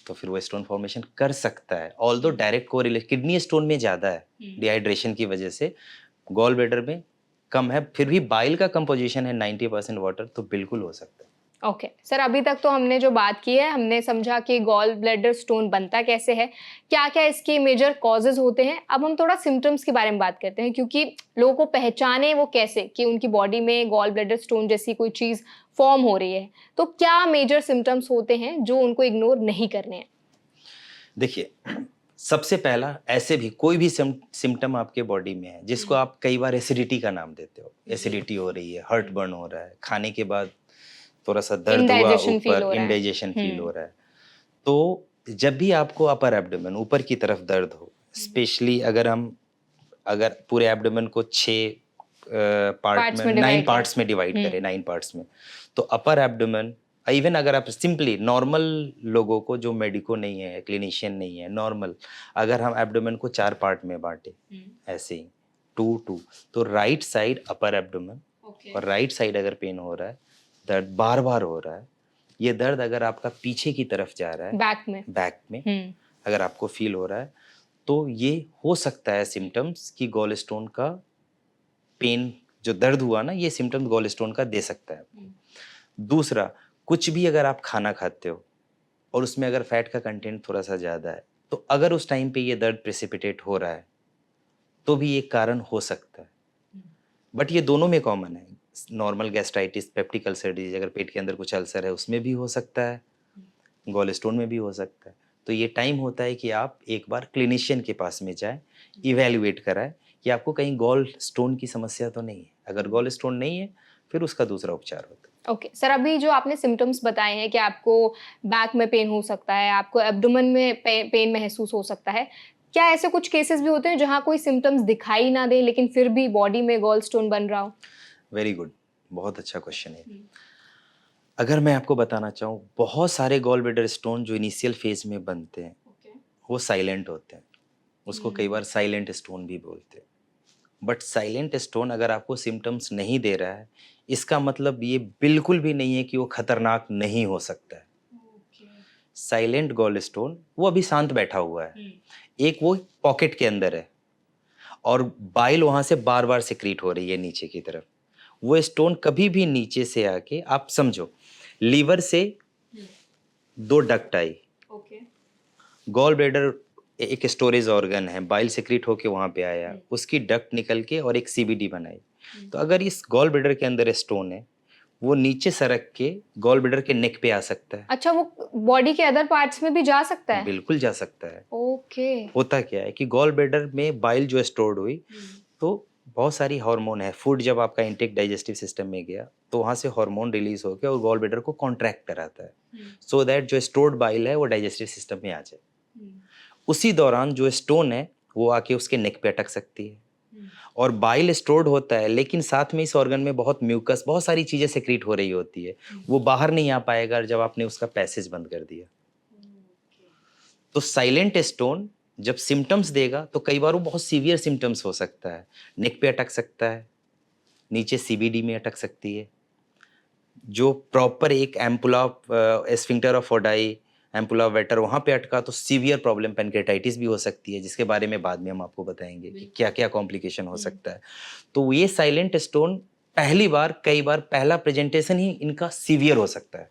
तो फिर वो स्टोन फॉर्मेशन कर सकता है। Although direct correlation kidney stone में ज़्यादा है डिहाइड्रेशन की वजह से, गॉल ब्लैडर में कम है, फिर भी बाइल का कंपोजिशन है 90% वाटर, तो बिल्कुल हो सकता है। ओके सर, अभी तक तो हमने जो बात की है, हमने समझा कि गॉल ब्लैडर स्टोन बनता कैसे है, क्या क्या इसके मेजर कॉजेज होते हैं। अब हम थोड़ा सिम्टम्स के बारे में बात करते हैं, क्योंकि लोगों को पहचाने वो कैसे कि उनकी बॉडी में गॉल ब्लैडर स्टोन जैसी कोई चीज़ फॉर्म हो रही है। तो क्या मेजर सिम्टम्स होते हैं जो उनको इग्नोर नहीं करने हैं? देखिए, सबसे पहला, ऐसे भी कोई भी सिम्टम आपके बॉडी में है जिसको आप कई बार एसिडिटी का नाम देते हो, एसिडिटी हो रही है, हर्ट बर्न हो रहा है, खाने के बाद थोड़ा सा दर्द हुआ इंडाइजेशन फील ऊपर, हो रहा है। इंडाइजेशन फील हो रहा है, तो जब भी आपको अपर एब्डोमेन ऊपर की तरफ दर्द हो, स्पेशली अगर पूरे एब्डोमेन को 6 पार्ट में 9 पार्ट्स में डिवाइड करें, 9 पार्ट्स में, तो अपर एब्डोमेन, इवन अगर आप सिंपली नॉर्मल लोगों को जो मेडिको नहीं है, क्लिनिशियन नहीं है, नॉर्मल अगर हम एब्डोमेन को 4 पार्ट में बांटे ऐसे ही 2-2, तो राइट साइड अपर एब्डोमेन और राइट साइड अगर पेन हो रहा है, दर्द बार बार हो रहा है, ये दर्द अगर आपका पीछे की तरफ जा रहा है, बैक में अगर आपको फील हो रहा है, तो ये हो सकता है सिम्टम्स कि गॉल स्टोन का पेन, जो दर्द हुआ ना, ये सिम्टम्स गॉल स्टोन का दे सकता है आपको। दूसरा, कुछ भी अगर आप खाना खाते हो और उसमें अगर फैट का कंटेंट थोड़ा सा ज़्यादा है, तो अगर उस टाइम पे ये दर्द प्रेसिपिटेट हो रहा है तो भी एक कारण हो सकता है। बट ये दोनों में कॉमन है। Normal gastritis, peptic ulcer disease, अगर पेट के अंदर कुछ अल्सर है उसमें भी हो सकता है, गॉल स्टोन में भी हो सकता है। तो ये टाइम होता है कि आप एक बार क्लिनिशियन के पास में जाएं, इवैल्यूएट कराएं कि आपको कहीं गॉल स्टोन की समस्या तो नहीं है। अगर गॉल स्टोन नहीं है फिर उसका दूसरा उपचार होता है। ओके सर, अभी जो आपने सिम्टम्स बताए हैं कि आपको बैक में पेन हो सकता है, आपको एब्डोमेन में पेन महसूस हो सकता है, क्या ऐसे कुछ केसेस भी होते हैं जहाँ कोई सिम्टम्स दिखाई ना दे लेकिन फिर भी बॉडी में गॉल स्टोन बन रहा हो? वेरी गुड, बहुत अच्छा क्वेश्चन है। अगर मैं आपको बताना चाहूँ, बहुत सारे गॉल ब्लैडर स्टोन जो इनिशियल फेज में बनते हैं वो साइलेंट होते हैं, उसको कई बार साइलेंट स्टोन भी बोलते हैं। बट साइलेंट स्टोन अगर आपको सिम्टम्स नहीं दे रहा है, इसका मतलब ये बिल्कुल भी नहीं है कि वो खतरनाक नहीं हो सकता है। साइलेंट गॉल स्टोन वो अभी शांत बैठा हुआ है, एक वो पॉकेट के अंदर है और बाइल वहां से बार बार सिक्रीट हो रही है नीचे की तरफ। वो स्टोन कभी भी नीचे से आके, आप समझो लीवर से दो डक्ट आई, गॉल ब्लैडर एक स्टोरेज ऑर्गन है, बाइल सिक्रीट होके वहां पे आया, उसकी डक्ट निकल के और एक सीबीडी बनाई। तो अगर इस गॉल ब्लैडर के अंदर स्टोन है, वो नीचे सरक के गॉल ब्लैडर के नेक पे आ सकता है। अच्छा, वो बॉडी के अदर पार्ट्स में भी जा सकता है? बिल्कुल जा सकता है। ओके। होता क्या है कि गॉल ब्लैडर में बाइल जो स्टोर्ड हुई, तो बहुत सारी हार्मोन है, फूड जब आपका इंटेक डाइजेस्टिव सिस्टम में गया तो वहां से हार्मोन रिलीज होकर और गॉल ब्लैडर को कॉन्ट्रैक्ट कराता है, सो दैट जो स्टोर्ड बाइल है वो डाइजेस्टिव सिस्टम में आ जाए। उसी दौरान जो स्टोन है वो आके उसके नेक पे अटक सकती है, और बाइल स्टोर्ड होता है लेकिन साथ में इस ऑर्गन में बहुत म्यूकस, बहुत सारी चीजें सेक्रीट हो रही होती है, वो बाहर नहीं आ पाएगा जब आपने उसका पैसेज बंद कर दिया। तो साइलेंट स्टोन जब सिम्टम्स देगा तो कई बार वो बहुत सीवियर सिम्टम्स हो सकता है, नेक पे अटक सकता है, नीचे सीबीडी में अटक सकती है, जो प्रॉपर एक ampulla sphincter of Oddi, ampulla waiter वहां पे अटका तो सीवियर प्रॉब्लम पेनक्रेटाइटिस भी हो सकती है, जिसके बारे में बाद में हम आपको बताएंगे कि क्या क्या कॉम्प्लिकेशन हो सकता है। तो ये साइलेंट स्टोन पहली बार, कई बार पहला प्रेजेंटेशन ही इनका सीवियर हो सकता है।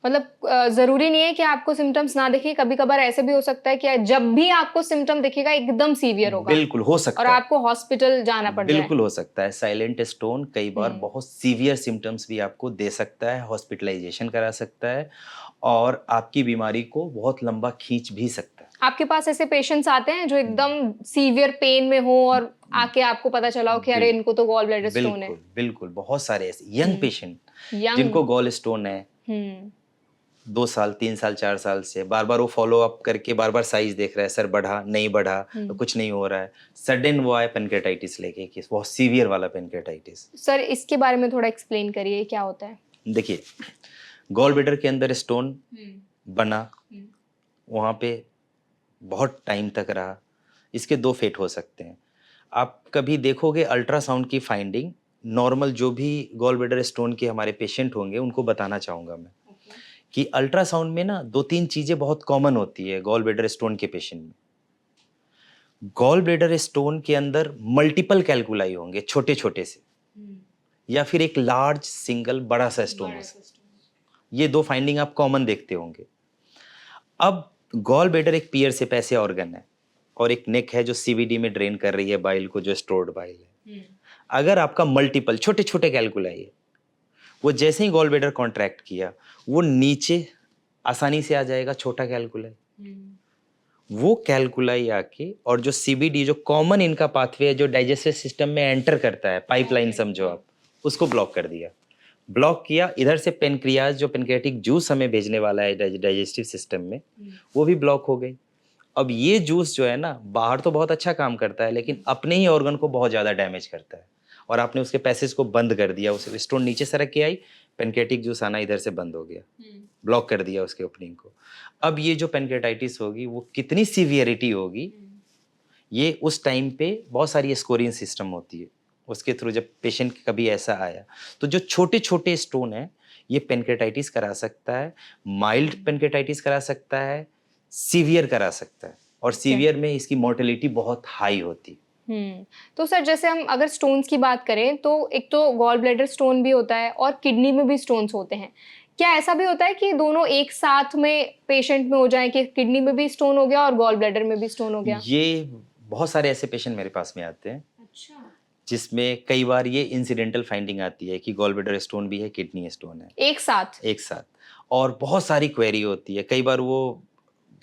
मतलब जरूरी नहीं है कि आपको सिम्टम्स ना दिखे, कभी कभार ऐसे भी हो सकता है कि जब भी आपको सिम्टम दिखेगा एकदम सीवियर होगा बिल्कुल हो सकता और है, आपको हॉस्पिटल जाना पड़ जाए। बिल्कुल हो सकता है। साइलेंट स्टोन कई बार बहुत सीवियर सिम्टम्स भी आपको दे सकता है, हॉस्पिटलाइजेशन करा सकता है और आपकी बीमारी को बहुत लंबा खींच भी सकता है। आपके पास ऐसे पेशेंट्स आते हैं जो एकदम सीवियर पेन में हो और आके आपको पता चला हो कि अरे इनको तो गॉल ब्लैडर स्टोन है? बिल्कुल बिल्कुल, बहुत सारे ऐसे यंग पेशेंट यंग। जिनको गॉल स्टोन है, 2 साल 3 साल 4 साल से बार बार वो फॉलो अप करके बार बार साइज देख रहा है, सर बढ़ा नहीं बढ़ा, तो कुछ नहीं हो रहा है, सडन वो आए पेनक्रेटाइटिस लेके कि बहुत सीवियर वाला पेनक्रेटाइटिस। सर इसके बारे में थोड़ा एक्सप्लेन करिए, क्या होता है? देखिए, गॉल ब्लैडर के अंदर स्टोन बना, वहाँ पे बहुत टाइम तक रहा, इसके दो फेट हो सकते हैं। आप कभी देखोगे अल्ट्रासाउंड की फाइंडिंग, नॉर्मल जो भी गॉल ब्लैडर स्टोन के हमारे पेशेंट होंगे उनको बताना चाहूँगा मैं कि अल्ट्रासाउंड में ना 2-3 चीज़ें बहुत कॉमन होती है गॉल ब्लैडर स्टोन के पेशेंट में। गॉल ब्लैडर स्टोन के अंदर मल्टीपल कैल्कुलाई होंगे, छोटे छोटे से, या फिर एक लार्ज सिंगल बड़ा सा स्टोन हो सकता है। ये दो फाइंडिंग आप कॉमन देखते होंगे। अब गॉल ब्लैडर एक पियर से पैसे ऑर्गन है और एक नेक है जो सीवीडी में ड्रेन कर रही है बाइल को, जो स्टोर्ड बाइल है। अगर आपका मल्टीपल छोटे छोटे कैल्कुलाई है, वो जैसे ही गॉल ब्लैडर कॉन्ट्रैक्ट किया वो नीचे आसानी से आ जाएगा छोटा कैल्कुलाई। वो कैल्कुलाई आके और जो सीबीडी जो कॉमन इनका पाथवे है जो डाइजेस्टिव सिस्टम में एंटर करता है, पाइपलाइन समझो आप, उसको ब्लॉक कर दिया। ब्लॉक किया, इधर से पेनक्रियाज जो पेनक्रियाटिक जूस हमें भेजने वाला है डाइजेस्टिव सिस्टम में, वो भी ब्लॉक हो गई। अब ये जूस जो है ना, बाहर तो बहुत अच्छा काम करता है लेकिन अपने ही ऑर्गन को बहुत ज़्यादा डैमेज करता है, और आपने उसके पैसेज को बंद कर दिया, उसे स्टोन नीचे सरक के आई, पेनक्रियाटिक जूस आना इधर से बंद हो गया, ब्लॉक कर दिया उसके ओपनिंग को। अब ये जो पेनक्रियाटाइटिस होगी वो कितनी सीवियरिटी होगी, ये उस टाइम पे बहुत सारी स्कोरिंग सिस्टम होती है, उसके थ्रू जब पेशेंट कभी ऐसा आया तो जो छोटे छोटे स्टोन है ये पेनक्रियाटाइटिस करा सकता है, माइल्ड पेनक्रियाटाइटिस करा सकता है, सीवियर करा सकता है, और सीवियर में इसकी मोर्टेलिटी बहुत हाई होती है। तो सर जैसे हम अगर स्टोन्स की बात करें तो एक तो गॉल ब्लैडर स्टोन भी होता है और किडनी में भी स्टोन्स होते हैं, क्या ऐसा भी होता है कि दोनों एक साथ में पेशेंट में हो जाए कि किडनी में भी स्टोन हो गया और गॉल ब्लैडर में भी स्टोन हो गया? ये बहुत सारे ऐसे पेशेंट मेरे पास में आते हैं। अच्छा। जिसमें कई बार ये इंसिडेंटल फाइंडिंग आती है कि गॉल ब्लैडर स्टोन भी है, किडनी स्टोन है, एक साथ, और बहुत सारी क्वेरी होती है। कई बार वो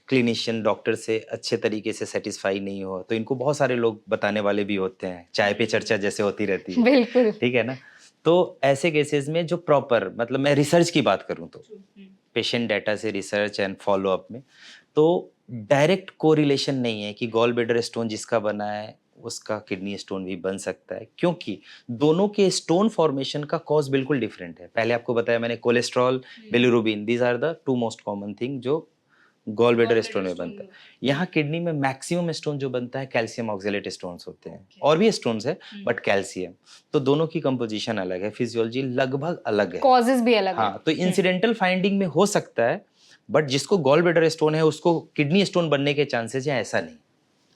क्लिनिशियन डॉक्टर से अच्छे तरीके से सेटिस्फाई नहीं हो तो इनको बहुत सारे लोग बताने वाले भी होते हैं, चाय पे चर्चा जैसे होती रहती है। बिल्कुल। ठीक है ना। तो ऐसे केसेस में जो प्रॉपर, मतलब मैं रिसर्च की बात करूं तो पेशेंट डाटा से रिसर्च एंड फॉलो अप में, तो डायरेक्ट कोरिलेशन नहीं है कि गॉल ब्लैडर स्टोन जिसका बना है उसका किडनी स्टोन भी बन सकता है, क्योंकि दोनों के स्टोन फॉर्मेशन का कॉज बिल्कुल डिफरेंट है। पहले आपको बताया मैंने, cholesterol, bilirubin, these are the two most common thing जो गॉल ब्लैडर स्टोन में बनता है। यहाँ किडनी में मैक्सिमम स्टोन जो बनता है कैल्शियम ऑक्सलेट स्टोन्स होते हैं, और भी स्टोन्स है बट कैल्शियम। तो दोनों की कंपोजिशन अलग है, फिजियोलॉजी लगभग अलग है, कॉजेज भी अलग है। हाँ, तो इंसिडेंटल फाइंडिंग में हो सकता है, बट जिसको गॉल ब्लैडर स्टोन है उसको किडनी स्टोन बनने के चांसेस है, ऐसा नहीं।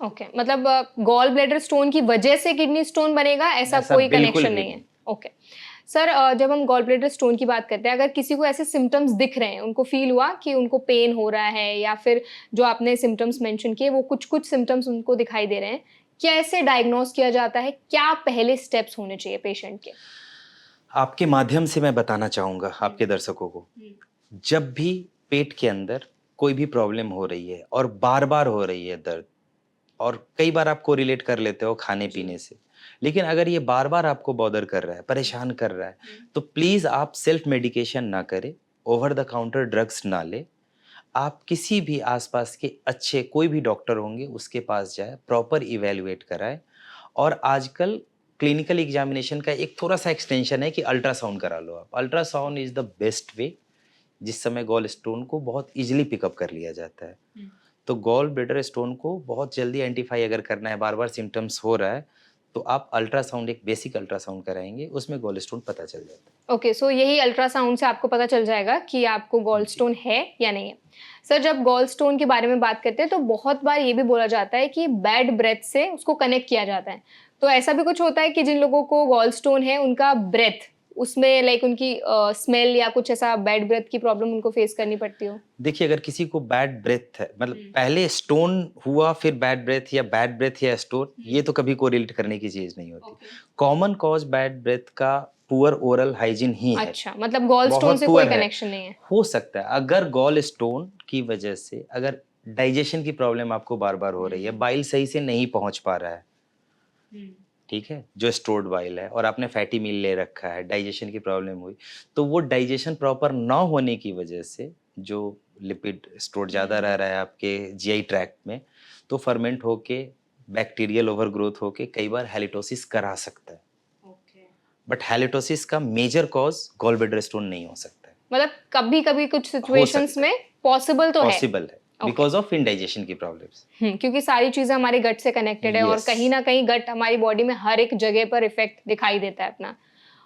ओके, मतलब गॉल ब्लैडर स्टोन की वजह से किडनी स्टोन बनेगा ऐसा कोई बिल्कुल कनेक्शन भी नहीं है। ओके सर, जब हम गॉल ब्लैडर स्टोन की बात करते हैं, अगर किसी को ऐसे सिम्टम्स दिख रहे हैं, उनको फील हुआ कि उनको पेन हो रहा है, या फिर जो आपने सिम्टम्स मेंशन किए वो कुछ सिम्टम्स उनको दिखाई दे रहे हैं, कैसे डायग्नोस किया जाता है, क्या पहले स्टेप्स होने चाहिए पेशेंट के? आपके माध्यम से मैं बताना चाहूंगा आपके दर्शकों को, जब भी पेट के अंदर कोई भी प्रॉब्लम हो रही है और बार बार हो रही है दर्द, और कई बार आपको रिलेट कर लेते हो खाने पीने से, लेकिन अगर ये बार बार आपको बॉदर कर रहा है, परेशान कर रहा है, तो प्लीज आप सेल्फ मेडिकेशन ना करें, ओवर द काउंटर ड्रग्स ना ले। आप किसी भी आसपास के अच्छे कोई भी डॉक्टर होंगे उसके पास जाए, प्रॉपर इवेल्युएट कराए। और आजकल क्लिनिकल एग्जामिनेशन का एक थोड़ा सा एक्सटेंशन है कि अल्ट्रासाउंड करा लो आप। Ultrasound is the best way, जिस समय गॉल स्टोन को बहुत इजीली पिकअप कर लिया जाता है। तो गॉल ब्लैडर स्टोन को बहुत जल्दी आइडेंटिफाई अगर करना है, बार बार सिम्टम्स हो रहा है, तो आप अल्ट्रासाउंड, एक बेसिक अल्ट्रासाउंड कराएंगे, उसमें गॉल स्टोन पता चल जाता है। ओके, सो यही अल्ट्रासाउंड से आपको पता चल जाएगा कि आपको गॉल स्टोन है या नहीं है। सर, जब गॉल स्टोन के बारे में बात करते हैं तो बहुत बार ये भी बोला जाता है कि बैड ब्रेथ से उसको कनेक्ट किया जाता है। तो ऐसा भी कुछ होता है कि जिन लोगों को गॉल स्टोन है उनका ब्रेथ, उसमें लाइक उनकी स्मेल या कुछ ऐसा बैड ब्रेथ की प्रॉब्लम उनको फेस करनी पड़ती हो? देखिए, अगर किसी को बैड ब्रेथ है, मतलब पहले स्टोन हुआ फिर बैड ब्रेथ, या बैड ब्रेथ या स्टोन, ये तो कभी कोरिलेट करने की चीज नहीं होती। कॉमन कॉज बैड ब्रेथ का पुअर ओरल हाइजीन ही है। अच्छा, मतलब गॉल स्टोन बहुत से कोई पुअर है। कनेक्शन नहीं है। हो सकता है अगर गॉल स्टोन की वजह से, अगर डाइजेशन की प्रॉब्लम आपको बार बार हो रही है, बाइल सही से नहीं पहुंच पा रहा है, ठीक है, जो स्टोर्ड बाइल है, और आपने फैटी मील ले रखा है, डाइजेशन की प्रॉब्लम हुई, तो वो डाइजेशन प्रॉपर ना होने की वजह से जो लिपिड स्टोर ज़्यादा रह रहा है आपके जीआई ट्रैक्ट में, तो फर्मेंट होके बैक्टीरियल ओवरग्रोथ होके कई बार हेलिटोसिस करा सकता है। बट हेलिटोसिस का major cause gall bladder stone नहीं हो सकता है। मतलब कभी कभी कुछ सिचुएशंस में पॉसिबल तो है। पॉसिबल है, बिकॉज ऑफ इंडाइजेशन की प्रॉब्लम्स। क्योंकि सारी चीजें हमारे गट से कनेक्टेड है, और Yes. कहीं ना कहीं गट हमारी बॉडी में हर एक जगह पर इफेक्ट दिखाई देता है अपना।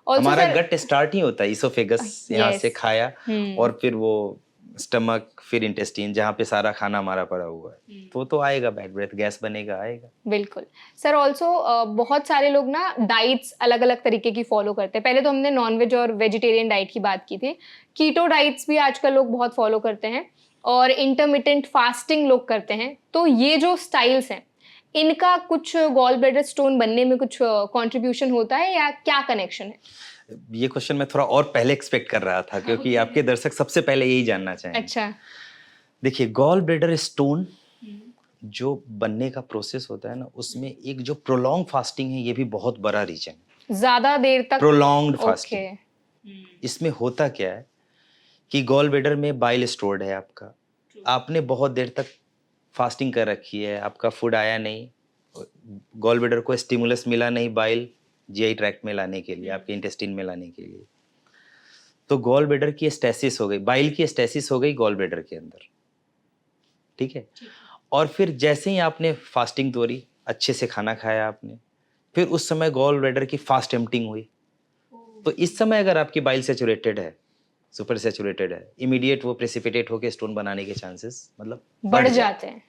Also, हमारा sir, गट स्टार्ट ही होता है इसोफेगस, यहाँ yes. से खाया, हम्म। और फिर वो स्टमक, फिर इंटेस्टाइन, जहाँ पे सारा खाना हमारा पड़ा हुआ है, तो आएगा बैड ब्रेथ, गैस बनेगा, आएगा। बिल्कुल सर। ऑल्सो बहुत सारे लोग ना डाइट्स अलग अलग तरीके की फॉलो करते हैं। पहले तो हमने नॉनवेज और वेजिटेरियन डाइट की बात की थी, कीटो डाइट्स भी आजकल लोग बहुत फॉलो करते हैं, और इंटरमिटेंट फास्टिंग लोग करते हैं। तो ये जो स्टाइल्स हैं, इनका कुछ गॉल ब्लैडर स्टोन बनने में कुछ कंट्रीब्यूशन होता है, या क्या कनेक्शन है? ये क्वेश्चन मैं थोड़ा और पहले एक्सपेक्ट कर रहा था, क्योंकि आपके दर्शक सबसे पहले यही जानना चाहेंगे। अच्छा। देखिए, गॉल ब्लैडर स्टोन जो बनने का प्रोसेस होता है ना, उसमें एक जो प्रोलॉन्ग फास्टिंग है, ये भी बहुत बड़ा रीजन है। ज्यादा देर तक प्रोलॉन्ग्ड ओके। फास्टिंग। इसमें होता क्या है कि गॉल ब्लैडर में बाइल स्टोर्ड है आपका, आपने बहुत देर तक फास्टिंग कर रखी है, आपका फूड आया नहीं, गॉल ब्लैडर को स्टिमुलस मिला नहीं बाइल जीआई ट्रैक्ट में लाने के लिए, आपके इंटेस्टाइन में लाने के लिए, तो गॉल ब्लैडर की स्टेसिस हो गई, बाइल की स्टेसिस हो गई गॉल ब्लैडर के अंदर, ठीक है। और फिर जैसे ही आपने फास्टिंग तोड़ी, अच्छे से खाना खाया आपने, फिर उस समय गॉल ब्लैडर की फास्ट एम्प्टिंग हुई, तो इस समय अगर आपकी बाइल सेचुरेटेड है, सुपर सेचुरेटेड है, इमीडिएट वो प्रेसिपिटेट होकर स्टोन बनाने के चांसेस मतलब बढ़ जाते हैं।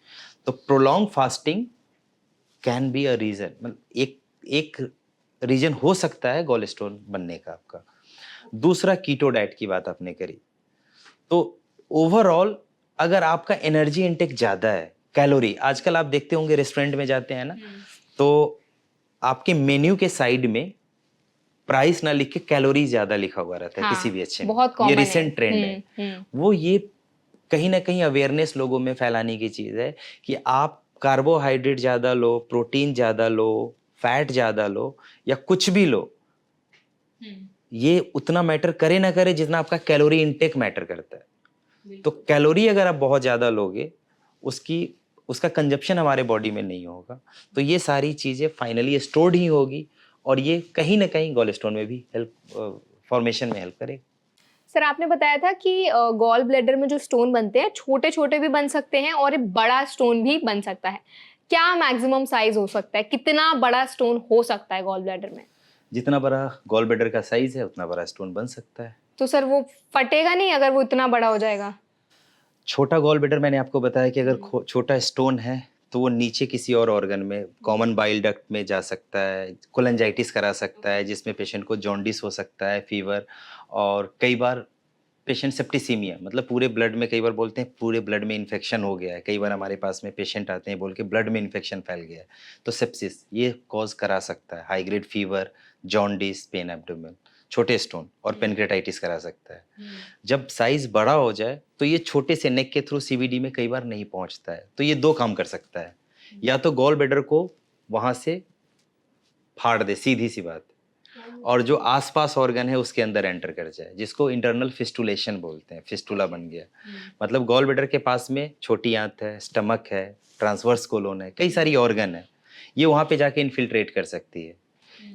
तो prolong fasting can be a reason, मतलब एक रीजन हो सकता है गॉल स्टोन बनने का आपका। दूसरा, कीटो डाइट की बात आपने करी, तो ओवरऑल अगर आपका एनर्जी इनटेक ज्यादा है, कैलोरी, आजकल आप देखते होंगे रेस्टोरेंट में जाते हैं ना, तो आपके मेन्यू के साइड में प्राइस ना लिख के कैलोरी ज्यादा लिखा हुआ रहता है। हाँ, किसी भी अच्छे में, बहुत ये common रिसेंट ट्रेंड है। वो ये कहीं ना कहीं अवेयरनेस लोगों में फैलाने की चीज है कि आप कार्बोहाइड्रेट ज्यादा लो, प्रोटीन ज्यादा लो, फैट ज्यादा लो, या कुछ भी लो, ये उतना मैटर करे ना करे जितना आपका कैलोरी इनटेक मैटर करता है। तो कैलोरी अगर आप बहुत ज्यादा लोगे, उसकी उसका कंजप्शन हमारे बॉडी में नहीं होगा, तो ये सारी चीज़ें फाइनली स्टोर्ड ही होगी और ये कहीं ना कहीं गॉल स्टोन में भी हेल्प, फॉर्मेशन में हेल्प करेगा। सर आपने बताया था कि गॉल ब्लैडर में जो स्टोन बनते हैं छोटे छोटे भी बन सकते हैं और एक बड़ा स्टोन भी बन सकता है। क्या मैक्सिमम साइज हो सकता है, कितना बड़ा स्टोन हो सकता है गॉल ब्लैडर में? जितना बड़ा गॉल ब्लैडर का साइज है उतना बड़ा स्टोन बन सकता है। तो सर वो फटेगा नहीं अगर वो इतना बड़ा हो जाएगा? छोटा गॉल ब्लैडर मैंने आपको बताया कि अगर छोटा स्टोन है तो वो नीचे किसी और ऑर्गन में, कॉमन बाइल डक्ट में जा सकता है, कोलेंजाइटिस करा सकता है जिसमें पेशेंट को जॉन्डिस हो सकता है, फीवर, और कई बार पेशेंट सेप्टिसीमिया, मतलब पूरे ब्लड में, कई बार बोलते हैं पूरे ब्लड में इन्फेक्शन हो गया है। कई बार हमारे पास में पेशेंट आते हैं बोल के ब्लड में इन्फेक्शन फैल गया है, तो सेप्सिस ये कॉज करा सकता है, high grade fever, jaundice, pen abdomen, छोटे स्टोन, और पेनक्रेटाइटिस करा सकता है। जब साइज बड़ा हो जाए तो ये छोटे से नेक के थ्रू सीबीडी में कई बार नहीं पहुंचता है, तो ये दो काम कर सकता है, या तो गॉल ब्लैडर को वहां से फाड़ दे, सीधी सी बात, और जो आसपास ऑर्गन है उसके अंदर एंटर कर जाए, जिसको इंटरनल फिस्टुलेशन बोलते हैं, फिस्टुला बन गया। मतलब गॉल ब्लैडर के पास में छोटी आंत है, स्टमक है, ट्रांसवर्स कोलोन है, कई सारी ऑर्गन है, ये वहां पे जाके इन्फिल्ट्रेट कर सकती है।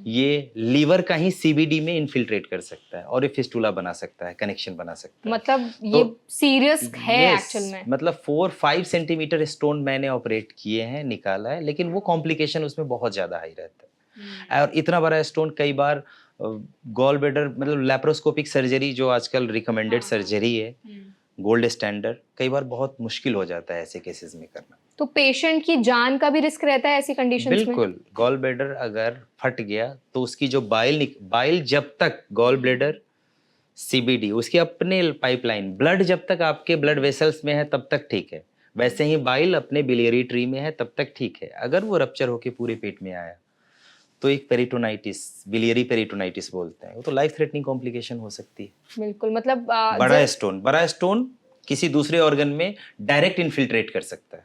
ये लीवर का ही सीबीडी में इन्फिल्ट्रेट कर सकता है और ये फिस्टुला बना सकता है, कनेक्शन बना सकता है। मतलब ये सीरियस है Yes, एक्चुअल में? मतलब 4-5 सेंटीमीटर स्टोन मैंने ऑपरेट किए हैं, निकाला है, लेकिन वो कॉम्प्लिकेशन उसमें बहुत ज्यादा हाई रहता है। और इतना बड़ा स्टोन कई बार गॉल ब्लैडर, मतलब लेप्रोस्कोपिक सर्जरी जो आजकल रिकमेंडेड सर्जरी है, गोल्ड स्टैंडर्ड, कई बार बहुत मुश्किल हो जाता है ऐसे केसेस में करना। तो पेशेंट की जान का भी रिस्क रहता है ऐसी कंडीशंस में? बिल्कुल, गॉल ब्लैडर अगर फट गया तो उसकी जो बाइल जब तक गॉल ब्लैडर, सीबीडी, उसकी अपने पाइपलाइन, ब्लड जब तक आपके ब्लड वेसल्स में है तब तक ठीक है, वैसे ही बाइल अपने बिलियरी ट्री में है तब तक ठीक है। अगर वो रप्चर होके पूरे पेट में आया तो एक पेरिटोनाइटिस, बिलियरी पेरिटोनाइटिस बोलते हैं, वो तो लाइफ थ्रेटनिंग कॉम्प्लिकेशन हो सकती है। बिल्कुल, मतलब बड़ा स्टोन किसी दूसरे ऑर्गन में डायरेक्ट इन्फिल्ट्रेट कर सकता है।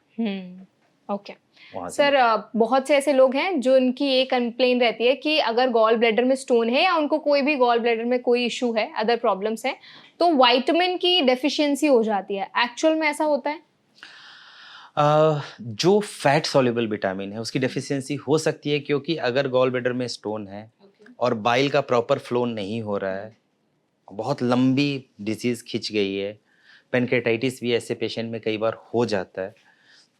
ओके वहां से सर, बहुत से ऐसे लोग हैं जो उनकी ये कंप्लेन रहती है कि अगर गॉल ब्लैडर में स्टोन है या उनको कोई भी गॉल ब्लैडर में कोई इशू है, अदर प्रॉब्लम्स हैं, तो विटामिन की डेफिशिएंसी हो जाती है। एक्चुअल में ऐसा होता है? जो फैट सॉल्युबल विटामिन है उसकी डेफिशिएंसी हो सकती है, क्योंकि अगर गॉल ब्लैडर में स्टोन है और बाइल का प्रॉपर फ्लो नहीं हो रहा है, बहुत लंबी डिजीज खिंच गई है, पेनक्रेटाइटिस भी ऐसे पेशेंट में कई बार हो जाता है,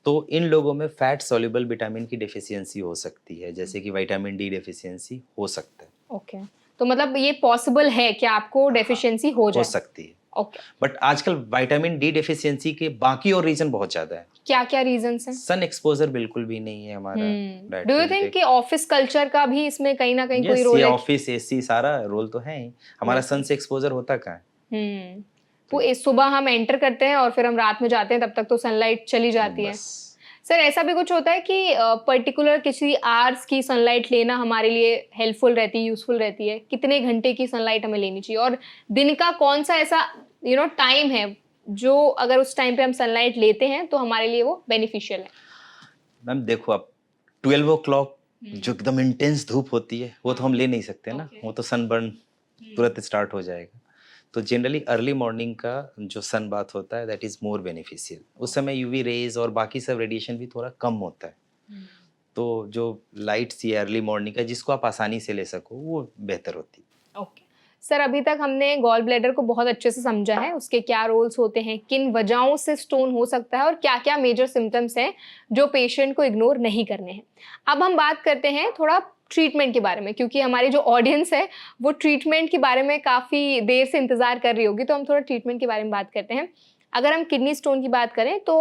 तो इन लोगों में फैट सॉल्युबल विटामिन की डेफिशिएंसी हो सकती है, जैसे कि विटामिन डी डेफिशिएंसी हो सकता है। ओके, तो मतलब ये पॉसिबल है कि आपको डेफिशिएंसी हो हो जाए? सकती है, ओके, बट आजकल विटामिन डी डेफिशिएंसी के बाकी और रीजन बहुत ज्यादा है। क्या क्या रीजंस हैं? सन एक्सपोजर बिल्कुल भी नहीं है हमारा। डू यू थिंक कि ऑफिस कल्चर का भी इसमें कहीं ना कहीं कोई यस, रोल ये है? ऑफिस, एसी, सारा रोल तो है ही। हमारा सन से एक्सपोजर होता कहाँ है? वो इस सुबह हम एंटर करते हैं और फिर हम रात में जाते हैं, तब तक तो सनलाइट चली जाती है। बस। सर ऐसा भी कुछ होता है कि पर्टिकुलर किसी आवर्स की सनलाइट लेना हमारे लिए हेल्पफुल रहती है, यूजफुल रहती है? कितने घंटे की सनलाइट हमें लेनी चाहिए, और दिन का कौन सा ऐसा टाइम है जो अगर उस टाइम पे हम सनलाइट लेते हैं तो हमारे लिए वो बेनिफिशियल है? मैम देखो, आप 12 o'clock जो एकदम इंटेंस धूप होती है वो तो हम ले नहीं सकते ना, वो तो सनबर्न तुरंत स्टार्ट हो जाएगा। तो जनरली अर्ली मॉर्निंग का जो सन बाथ होता है दैट इज मोर बेनिफिशियल। उस समय यूवी रेज और बाकी सब रेडिएशन भी थोड़ा कम होता है, तो जो लाइट्स ये अर्ली मॉर्निंग का जिसको आप आसानी से ले सको वो बेहतर होती है। ओके सर, अभी तक हमने गॉल ब्लैडर को बहुत अच्छे से समझा है, उसके क्या रोल्स होते हैं, किन वजहों से स्टोन हो सकता है और क्या क्या मेजर सिम्टम्स हैं जो पेशेंट को इग्नोर नहीं करने हैं। अब हम बात करते हैं थोड़ा ट्रीटमेंट के बारे में, क्योंकि हमारी जो ऑडियंस है वो ट्रीटमेंट के बारे में काफ़ी देर से इंतज़ार कर रही होगी, तो हम थोड़ा ट्रीटमेंट के बारे में बात करते हैं। अगर हम किडनी स्टोन की बात करें तो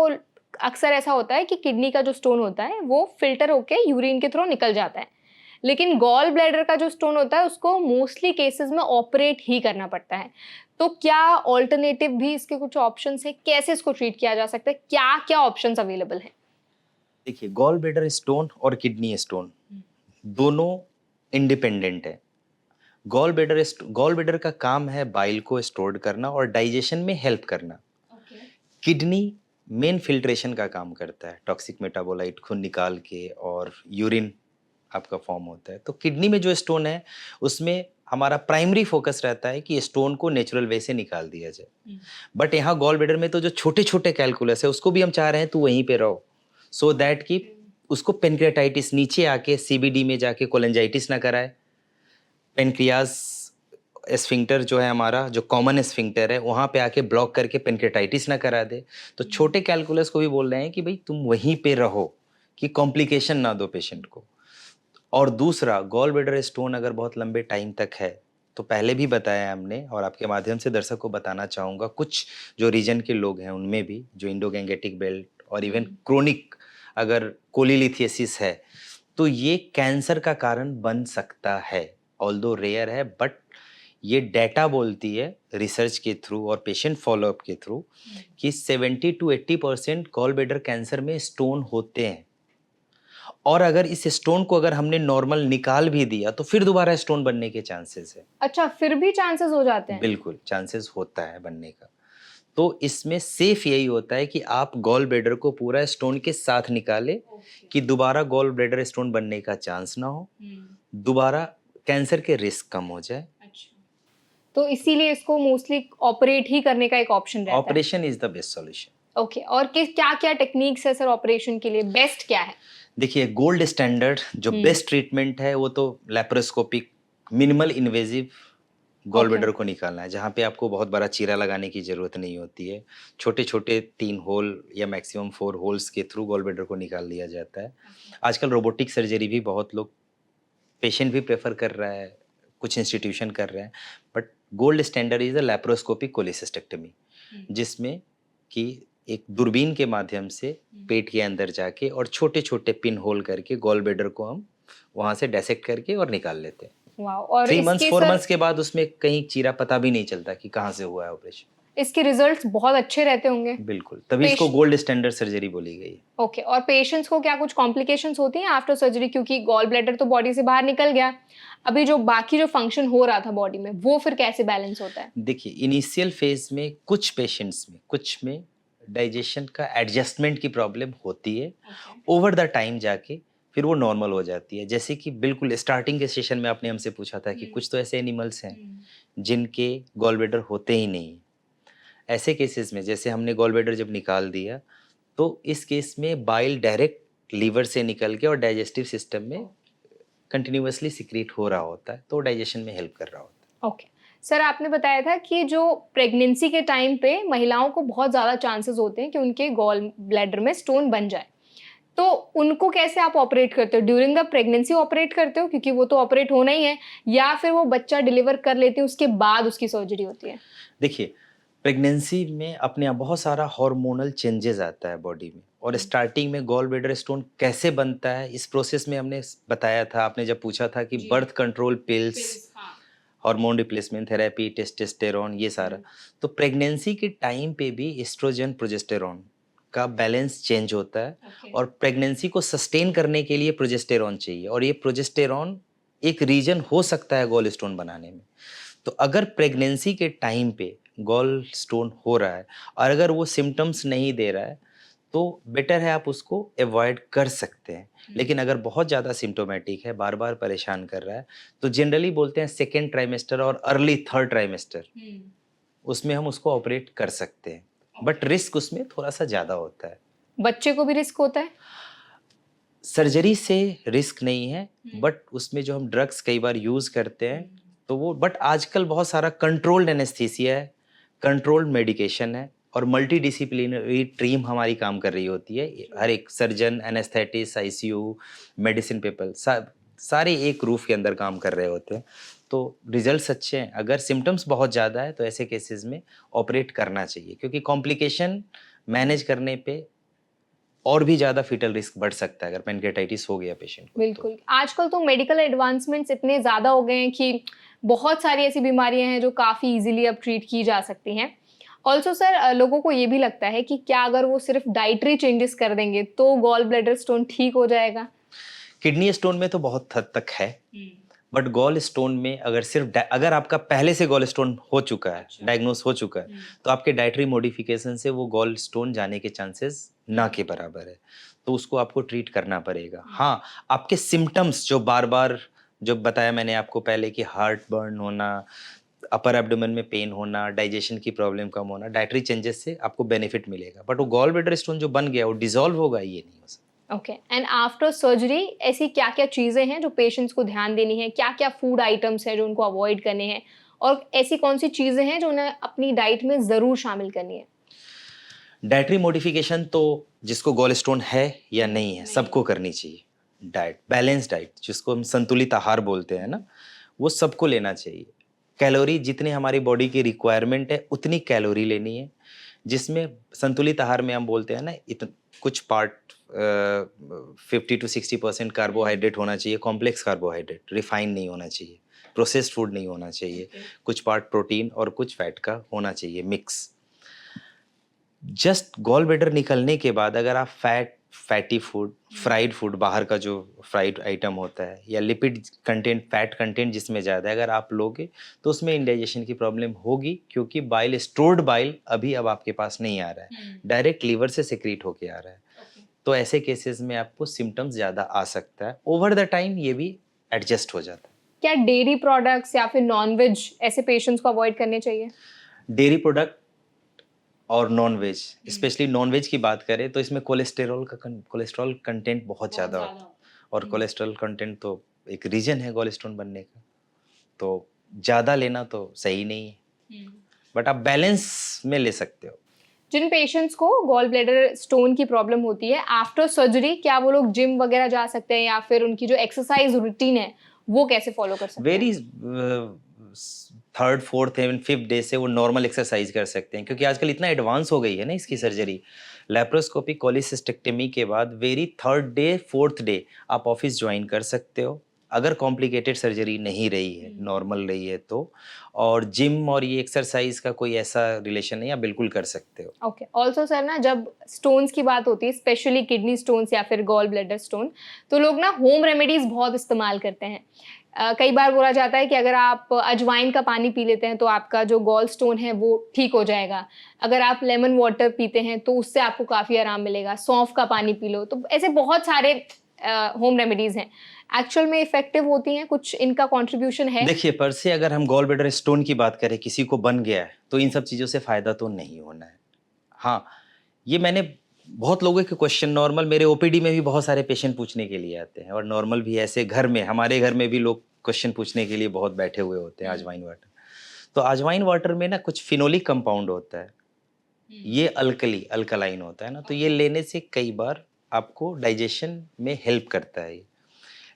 अक्सर ऐसा होता है कि किडनी का जो स्टोन होता है वो फिल्टर होकर यूरिन के थ्रू निकल जाता है, लेकिन गॉल ब्लैडर का जो स्टोन होता है उसको मोस्टली केसेस में ऑपरेट ही करना पड़ता है। तो क्या ऑल्टरनेटिव भी इसके कुछ ऑप्शंस है, कैसे इसको ट्रीट किया जा सकता है, क्या क्या ऑप्शंस अवेलेबल हैं? देखिए, गॉल ब्लैडर स्टोन और किडनी स्टोन दोनों इंडिपेंडेंट है। गॉल ब्लैडर का काम है बाइल को स्टोर करना और डाइजेशन में हेल्प करना। किडनी मेन फिल्ट्रेशन का काम करता है, टॉक्सिक मेटाबोलाइट खून निकाल के और यूरिन आपका फॉर्म होता है। तो किडनी में जो स्टोन है उसमें हमारा प्राइमरी फोकस रहता है कि स्टोन को नेचुरल वे से निकाल दिया जाए। बट यहाँ गॉल ब्लैडर में तो जो छोटे छोटे कैलकुलस है उसको भी हम चाह रहे हैं तो वहीं पे रहो, सो दैट कि उसको पेनक्रियाटाइटिस नीचे आके सीबीडी में जाके कोलेंजाइटिस ना कराए। पेनक्रियाज एस्फिंक्टर जो है हमारा, जो कॉमन एस्फिंक्टर है, वहाँ पे आके ब्लॉक करके पेनक्रियाटाइटिस ना करा दे। तो छोटे कैलकुलस को भी बोल रहे हैं कि भाई तुम वहीं पे रहो कि कॉम्प्लिकेशन ना दो पेशेंट को। और दूसरा, गॉल ब्लैडर स्टोन अगर बहुत लंबे टाइम तक है, तो पहले भी बताया हमने और आपके माध्यम से दर्शक को बताना चाहूँगा, कुछ जो रीजन के लोग हैं उनमें भी, जो इंडो गैंगेटिक बेल्ट और इवन क्रोनिक अगर कोलिलिथियासिस है, तो ये कैंसर का कारण बन सकता है। ऑल्दो रेयर है, बट ये डेटा बोलती है रिसर्च के थ्रू और पेशेंट फॉलोअप के थ्रू कि 70 to 80% गॉल ब्लैडर कैंसर में स्टोन होते हैं। और अगर इस स्टोन को अगर हमने नॉर्मल निकाल भी दिया तो फिर दोबारा स्टोन बनने के चांसेस है। अच्छा, फिर भी चांसेस हो जाते हैं? बिल्कुल चांसेस होता है बनने का। तो इसमें सेफ यही होता है कि आप गॉल ब्लैडर को पूरा स्टोन के साथ निकालें कि दोबारा गॉल ब्लैडर स्टोन बनने का चांस ना हो, दोबारा कैंसर के रिस्क कम हो जाए। तो इसीलिए इसको मोस्टली ऑपरेट ही करने का एक ऑप्शन रहता है। Operation is the best solution. Okay, और क्या क्या टेक्निक्स है सर ऑपरेशन के लिए, बेस्ट क्या है? देखिए, गोल्ड स्टैंडर्ड जो बेस्ट ट्रीटमेंट है वो तो laparoscopic minimal invasive gall bladder को निकालना है, जहाँ पे आपको बहुत बड़ा चीरा लगाने की ज़रूरत नहीं होती है। छोटे छोटे 3 होल या मैक्सिमम 4 होल्स के थ्रू गॉल ब्लैडर को निकाल लिया जाता है। आजकल रोबोटिक सर्जरी भी बहुत लोग, पेशेंट भी प्रेफर कर रहा है, कुछ इंस्टीट्यूशन कर रहे हैं, but gold standard is the laparoscopic cholecystectomy, जिसमें कि एक दूरबीन के माध्यम से पेट के अंदर जाके और छोटे छोटे पिन होल करके गॉल ब्लैडर को हम वहाँ से डायसेक्ट करके और निकाल लेते हैं। वाह। और 3 मंथ्स 4 सर मंथ्स के बाद उसमें कहीं चीरा पता भी नहीं चलता कि कहाँ से हुआ है ऑपरेशन। इसके रिजल्ट्स बहुत अच्छे रहते होंगे। बिल्कुल, तभी इसको गोल्ड स्टैंडर्ड सर्जरी बोली गई है। ओके, और पेशेंट्स को क्या कुछ कॉम्प्लिकेशंस होती हैं आफ्टर सर्जरी, क्योंकि गॉल ब्लैडर तो बॉडी से बाहर निकल गया, अभी जो बाकी जो फंक्शन हो रहा था बॉडी में वो फिर कैसे बैलेंस होता है? देखिए, इनिशियल फेज में कुछ पेशेंट्स में, कुछ में डाइजेशन का एडजस्टमेंट की प्रॉब्लम होती है। ओवर द टाइम जाके फिर वो नॉर्मल हो जाती है। जैसे कि बिल्कुल स्टार्टिंग के सेशन में आपने हमसे पूछा था कि कुछ तो ऐसे एनिमल्स हैं जिनके गॉल ब्लैडर होते ही नहीं। ऐसे केसेस में जैसे हमने गॉल ब्लैडर जब निकाल दिया, तो इस केस में बाइल डायरेक्ट लीवर से निकल के और डाइजेस्टिव सिस्टम में कंटिन्यूअसली सिक्रीट हो रहा होता है, तो डाइजेशन में हेल्प कर रहा होता है। ओके सर, आपने बताया था कि जो प्रेगनेंसी के टाइम पे महिलाओं को बहुत ज़्यादा चांसेस होते हैं कि उनके गॉल ब्लैडर में स्टोन बन जाए, तो उनको कैसे आप ऑपरेट करते हो? ड्यूरिंग द प्रेगनेंसी ऑपरेट करते हो, क्योंकि वो तो ऑपरेट होना ही है, या फिर वो बच्चा डिलीवर कर लेते हैं उसके बाद उसकी सर्जरी होती है? देखिए, प्रेगनेंसी में अपने यहाँ बहुत सारा हार्मोनल चेंजेस आता है बॉडी में, और स्टार्टिंग में गॉल ब्लैडर स्टोन कैसे बनता है इस प्रोसेस में हमने बताया था। आपने जब पूछा था कि birth control pills, hormone replacement therapy, testosterone, ये सारा, तो प्रेगनेंसी के टाइम पे भी एस्ट्रोजन प्रोजेस्टेरोन का बैलेंस चेंज होता है। और प्रेगनेंसी को सस्टेन करने के लिए प्रोजेस्टेरोन चाहिए, और ये प्रोजेस्टेरोन एक रीजन हो सकता है गॉल स्टोन बनाने में। तो अगर प्रेगनेंसी के टाइम पे गॉल स्टोन हो रहा है और अगर वो सिम्टम्स नहीं दे रहा है, तो बेटर है आप उसको अवॉइड कर सकते हैं। लेकिन अगर बहुत ज़्यादा सिम्टोमेटिक है, बार बार परेशान कर रहा है, तो जनरली बोलते हैं सेकेंड ट्राइमेस्टर और अर्ली थर्ड ट्राइमेस्टर, उसमें हम उसको ऑपरेट कर सकते हैं, बट रिस्क उसमें थोड़ा सा ज़्यादा होता है। बच्चे को भी रिस्क होता है? सर्जरी से रिस्क नहीं है, बट उसमें जो हम ड्रग्स कई बार यूज़ करते हैं तो वो, बट आजकल बहुत सारा कंट्रोल्ड एनेस्थीसिया है, कंट्रोल्ड मेडिकेशन है, और मल्टी डिसिप्लिनरी टीम हमारी काम कर रही होती है। हर एक surgeon, anaesthetist, ICU, medicine people, सारे एक रूफ के अंदर काम कर रहे होते हैं, तो रिजल्ट्स अच्छे हैं। अगर सिम्टम्स बहुत ज़्यादा है तो ऐसे केसेस में ऑपरेट करना चाहिए, क्योंकि कॉम्प्लिकेशन मैनेज करने पे और भी ज़्यादा फीटल रिस्क बढ़ सकता है अगर पेनक्रियाटाइटिस हो गया पेशेंट को। बिल्कुल, आजकल तो मेडिकल एडवांसमेंट्स इतने ज़्यादा हो गए हैं कि बहुत सारी ऐसी बीमारियां हैं जो काफ़ी इजीली अब ट्रीट की जा सकती हैं। ऑल्सो सर, लोगों को ये भी लगता है कि क्या अगर वो सिर्फ डाइटरी चेंजेस कर देंगे तो गॉल ब्लैडर स्टोन ठीक हो जाएगा? किडनी स्टोन में तो बहुत हद तक है, बट गॉल स्टोन में अगर सिर्फ अगर आपका पहले से गॉल स्टोन हो चुका है, डायग्नोस हो चुका है, तो आपके डाइटरी मॉडिफिकेशन से वो गॉल स्टोन जाने के चांसेस ना के बराबर है, तो उसको आपको ट्रीट करना पड़ेगा। हाँ, आपके सिम्टम्स जो बार बार, जो बताया मैंने आपको पहले कि हार्ट बर्न होना, अपर एब्डोमेन में पेन होना, डाइजेशन की प्रॉब्लम कम होना, डाइटरी चेंजेस से आपको बेनिफिट मिलेगा, बट वो गॉल ब्लैडर स्टोन जो बन गया वो डिसॉल्व होगा, ये नहीं हो सकता। ओके, एंड आफ्टर सर्जरी ऐसी क्या क्या चीज़ें हैं जो पेशेंट्स को ध्यान देनी है, क्या क्या फूड आइटम्स हैं जो उनको अवॉइड करने हैं, और ऐसी कौन सी चीज़ें हैं जो उन्हें अपनी डाइट में ज़रूर शामिल करनी है? डाइटरी मॉडिफिकेशन तो जिसको गॉल स्टोन है या नहीं है सबको करनी चाहिए। डाइट, बैलेंस डाइट जिसको हम संतुलित आहार बोलते हैं ना, वो सबको लेना चाहिए। कैलोरी जितनी हमारी बॉडी की रिक्वायरमेंट है उतनी कैलोरी लेनी है, जिसमें संतुलित आहार में हम बोलते हैं ना कुछ पार्ट 50 to 60% कार्बोहाइड्रेट होना चाहिए, कॉम्प्लेक्स कार्बोहाइड्रेट, रिफाइन नहीं होना चाहिए, प्रोसेस्ड फूड नहीं होना चाहिए, कुछ पार्ट प्रोटीन और कुछ फैट का होना चाहिए मिक्स। जस्ट गॉल ब्लैडर निकलने के बाद अगर आप फैटी फूड, फ्राइड फूड, बाहर का जो फ्राइड आइटम होता है, या लिपिड कंटेंट, फैट कंटेंट जिसमें ज़्यादा है, अगर आप लोगे तो उसमें इंडाइजेशन की प्रॉब्लम होगी, क्योंकि बाइल, स्टोर्ड बाइल अभी अब आपके पास नहीं आ रहा है, डायरेक्ट लीवर से सिक्रीट होके आ रहा है। तो ऐसे केसेस में आपको सिम्टम्स ज़्यादा आ सकता है। ओवर द टाइम ये भी एडजस्ट हो जाता है। क्या डेयरी प्रोडक्ट्स या फिर नॉन-वेज ऐसे पेशेंट्स को अवॉइड करने चाहिए? डेयरी प्रोडक्ट और non veg, specially non veg की बात करें तो इसमें कोलेस्ट्रॉल कंटेंट बहुत ज़्यादा होता है, और कोलेस्ट्रॉल कंटेंट तो एक रीजन है गॉल स्टोन बनने का, तो ज़्यादा लेना तो सही नहीं है, बट आप बैलेंस में ले सकते हो। जिन पेशेंट्स को गॉल ब्लैडर स्टोन की प्रॉब्लम होती है आफ्टर सर्जरी, क्या वो लोग जिम वगैरह जा सकते हैं, या फिर उनकी जो एक्सरसाइज रूटीन है वो कैसे फॉलो कर सकते हैं? Very third, fourth and fifth day से वो नॉर्मल एक्सरसाइज कर सकते हैं, क्योंकि आजकल इतना एडवांस हो गई है ना इसकी सर्जरी। लेप्रोस्कोपी कोलिसिस्टेक्टमी के बाद very third day, fourth day आप ऑफिस ज्वाइन कर सकते हो, अगर कॉम्प्लिकेटेड सर्जरी नहीं रही है, नॉर्मल रही है तो। और जिम और ये एक्सरसाइज का कोई ऐसा रिलेशन नहीं, आप बिल्कुल कर सकते हो। ओके, ऑल्सो सर ना, जब स्टोन्स की बात होती है, स्पेशली किडनी स्टोन्स या फिर गॉल ब्लैडर स्टोन, तो लोग ना होम रेमेडीज बहुत इस्तेमाल करते हैं। कई बार बोला जाता है कि अगर आप अजवाइन का पानी पी लेते हैं तो आपका जो गॉल स्टोन है वो ठीक हो जाएगा। अगर आप लेमन वाटर पीते हैं तो उससे आपको काफ़ी आराम मिलेगा। सौंफ का पानी पी लो। तो ऐसे बहुत सारे होम रेमेडीज़ हैं। एक्चुअल में इफ़ेक्टिव होती हैं? कुछ इनका कॉन्ट्रिब्यूशन है? देखिए, पर से अगर हम गॉल ब्लैडर स्टोन की बात करें, किसी को बन गया है तो इन सब चीज़ों से फ़ायदा तो नहीं होना है। हाँ, ये मैंने बहुत लोगों के क्वेश्चन, नॉर्मल मेरे ओपीडी में भी बहुत सारे पेशेंट पूछने के लिए आते हैं, और नॉर्मल भी ऐसे घर में, हमारे घर में भी लोग क्वेश्चन पूछने के लिए बहुत बैठे हुए होते हैं अजवाइन वाटर। तो अजवाइन वाटर में ना कुछ फिनोलिक कंपाउंड होता है, ये अल्कलाइन होता है ना, तो ये लेने से कई बार आपको डाइजेशन में हेल्प करता है ये।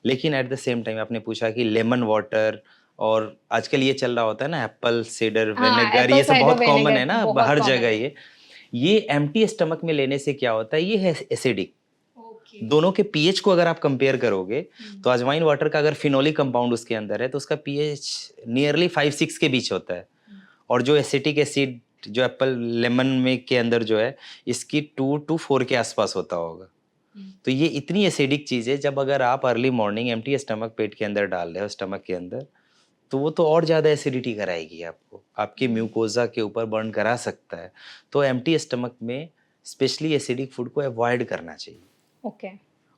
लेकिन एट द सेम टाइम आपने पूछा कि लेमन वाटर, और आजकल ये चल रहा होता है ना एप्पल साइडर हाँ, विनेगर, एप्पल ये सब साइडर बहुत कॉमन है विनेगर ना बहुत हर कॉमन जगह। है। ये एम्प्टी स्टमक में लेने से क्या होता है, ये है एसिडिक। ओके। दोनों के पीएच को अगर आप कंपेयर करोगे तो अजवाइन वाटर का अगर फिनोलिक कंपाउंड उसके अंदर है तो उसका पीएच नियरली 5-6 के बीच होता है, और जो एसिटिक एसिड जो एप्पल लेमन में के अंदर जो है, इसकी 2 to 4 के आसपास होता होगा। तो ये इतनी एसिडिक चीज़ है, जब अगर आप अर्ली मॉर्निंग एम्प्टी स्टमक पेट के अंदर डाल रहे हो, स्टमक के अंदर, तो वो तो और ज़्यादा एसिडिटी कराएगी आपको, आपके म्यूकोजा के ऊपर बर्न करा सकता है। तो एम्प्टी स्टमक में स्पेशली एसिडिक फूड को अवॉइड करना चाहिए। ओके।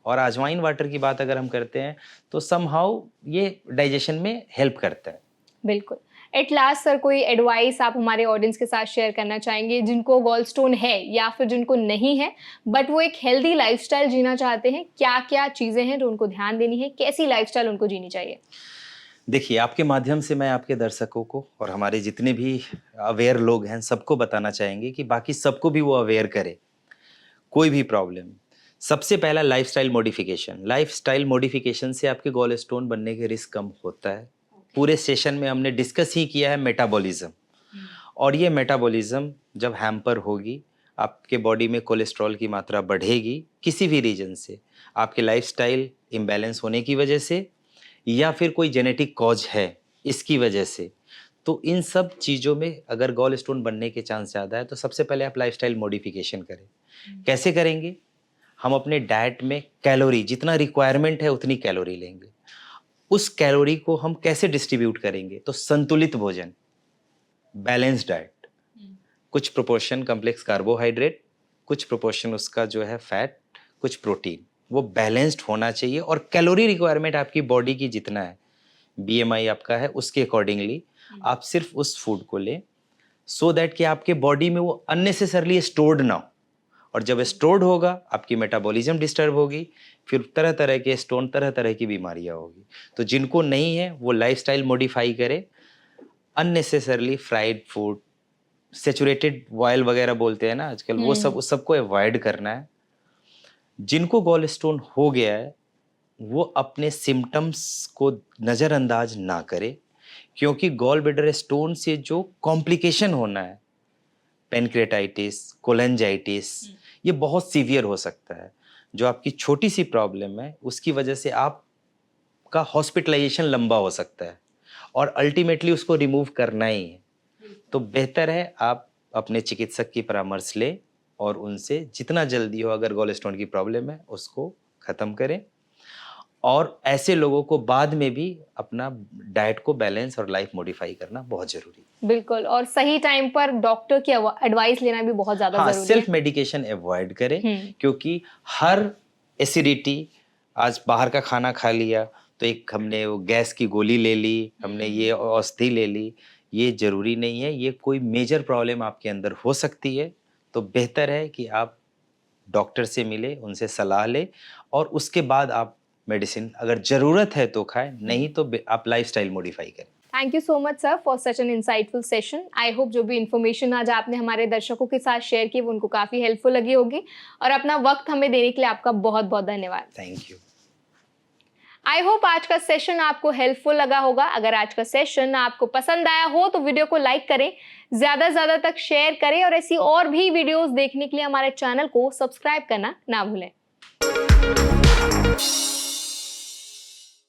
और अजवाइन वाटर की बात अगर हम करते हैं तो समहाउ ये डाइजेशन में हेल्प करता है। बिल्कुल। एट लास्ट सर, कोई एडवाइस आप हमारे ऑडियंस के साथ शेयर करना चाहेंगे जिनको गॉल स्टोन है या फिर जिनको नहीं है, बट वो एक हेल्दी लाइफस्टाइल जीना चाहते हैं? क्या-क्या चीज़ें हैं जो उनको ध्यान देनी है? कैसी लाइफस्टाइल उनको जीनी चाहिए? देखिए, आपके माध्यम से मैं आपके दर्शकों को और हमारे जितने भी अवेयर लोग हैं, सबको बताना चाहेंगे कि बाकी सबको भी वो अवेयर करें। कोई भी प्रॉब्लम, सबसे पहला लाइफस्टाइल मॉडिफिकेशन। लाइफस्टाइल मॉडिफिकेशन से आपके गॉल स्टोन बनने के रिस्क कम होता है। पूरे सेशन में हमने डिस्कस ही किया है मेटाबॉलिज्म, और ये मेटाबॉलिज्म जब हैम्पर होगी, आपके बॉडी में कोलेस्ट्रॉल की मात्रा बढ़ेगी किसी भी रीजन से, आपके लाइफस्टाइल इम्बैलेंस होने की वजह से, या फिर कोई जेनेटिक कॉज है इसकी वजह से, तो इन सब चीज़ों में अगर गॉल स्टोन बनने के चांस ज़्यादा है, तो सबसे पहले आप लाइफस्टाइल मॉडिफिकेशन करें। कैसे करेंगे? हम अपने डाइट में कैलोरी जितना रिक्वायरमेंट है उतनी कैलोरी लेंगे। उस कैलोरी को हम कैसे डिस्ट्रीब्यूट करेंगे? तो संतुलित भोजन, बैलेंस डाइट, कुछ प्रोपोर्शन कॉम्प्लेक्स कार्बोहाइड्रेट, कुछ प्रोपोर्शन उसका जो है फैट, कुछ प्रोटीन, वो बैलेंस्ड होना चाहिए। और कैलोरी रिक्वायरमेंट आपकी बॉडी की जितना है, बीएमआई आपका है, उसके अकॉर्डिंगली आप सिर्फ उस फूड को लें, सो दैट कि आपके बॉडी में वो अननेसेसरली स्टोर्ड ना हो, और जब स्टोर्ड होगा आपकी मेटाबॉलिज्म डिस्टर्ब होगी, फिर तरह तरह के स्टोन, तरह तरह की बीमारियां होगी। तो जिनको नहीं है वो लाइफस्टाइल मॉडिफाई करे, unnecessarily fried food, saturated oil वगैरह बोलते हैं ना आजकल, वो सब उस सबको अवॉइड करना है। जिनको गॉल स्टोन हो गया है वो अपने सिम्टम्स को नज़रअंदाज ना करे, क्योंकि गॉल ब्लैडर स्टोन से जो कॉम्प्लिकेशन होना है, पेनक्रेटाइटिस, कोलेंजाइटिस, ये बहुत सीवियर हो सकता है। जो आपकी छोटी सी प्रॉब्लम है उसकी वजह से आपका हॉस्पिटलाइजेशन लंबा हो सकता है और अल्टीमेटली उसको रिमूव करना ही है। तो बेहतर है आप अपने चिकित्सक की परामर्श लें और उनसे जितना जल्दी हो अगर गॉल स्टोन की प्रॉब्लम है उसको ख़त्म करें। और ऐसे लोगों को बाद में भी अपना डाइट को बैलेंस और लाइफ मॉडिफाई करना बहुत जरूरी है। बिल्कुल, और सही टाइम पर डॉक्टर की एडवाइस लेना भी बहुत ज्यादा हाँ, जरूरी सेल्फ है। मेडिकेशन अवॉइड करें, क्योंकि हर एसिडिटी, आज बाहर का खाना खा लिया तो एक हमने वो गैस की गोली ले ली, हमने ये औषधि ले ली, ये जरूरी नहीं है। ये कोई मेजर प्रॉब्लम आपके अंदर हो सकती है, तो बेहतर है कि आप डॉक्टर से मिले, उनसे सलाह ले और उसके बाद आप मेडिसिन अगर जरूरत है तो खाएं, नहीं तो आप लाइफस्टाइल मॉडिफाई करें। Thank you so much sir for such an insightful session. I hope जो भी इन्फॉर्मेशन आज आपने हमारे दर्शकों के साथ शेयर की वो उनको काफी हेल्पफुल लगी होगी, और अपना वक्त हमें देने के लिए आपका बहुत बहुत धन्यवाद। Thank you. आई होप आज का सेशन आपको हेल्पफुल लगा होगा। अगर आज का सेशन आपको पसंद आया हो तो वीडियो को लाइक करें, ज्यादा से ज्यादा तक शेयर करें, और ऐसी और भी वीडियोस देखने के लिए हमारे चैनल को सब्सक्राइब करना ना भूलें।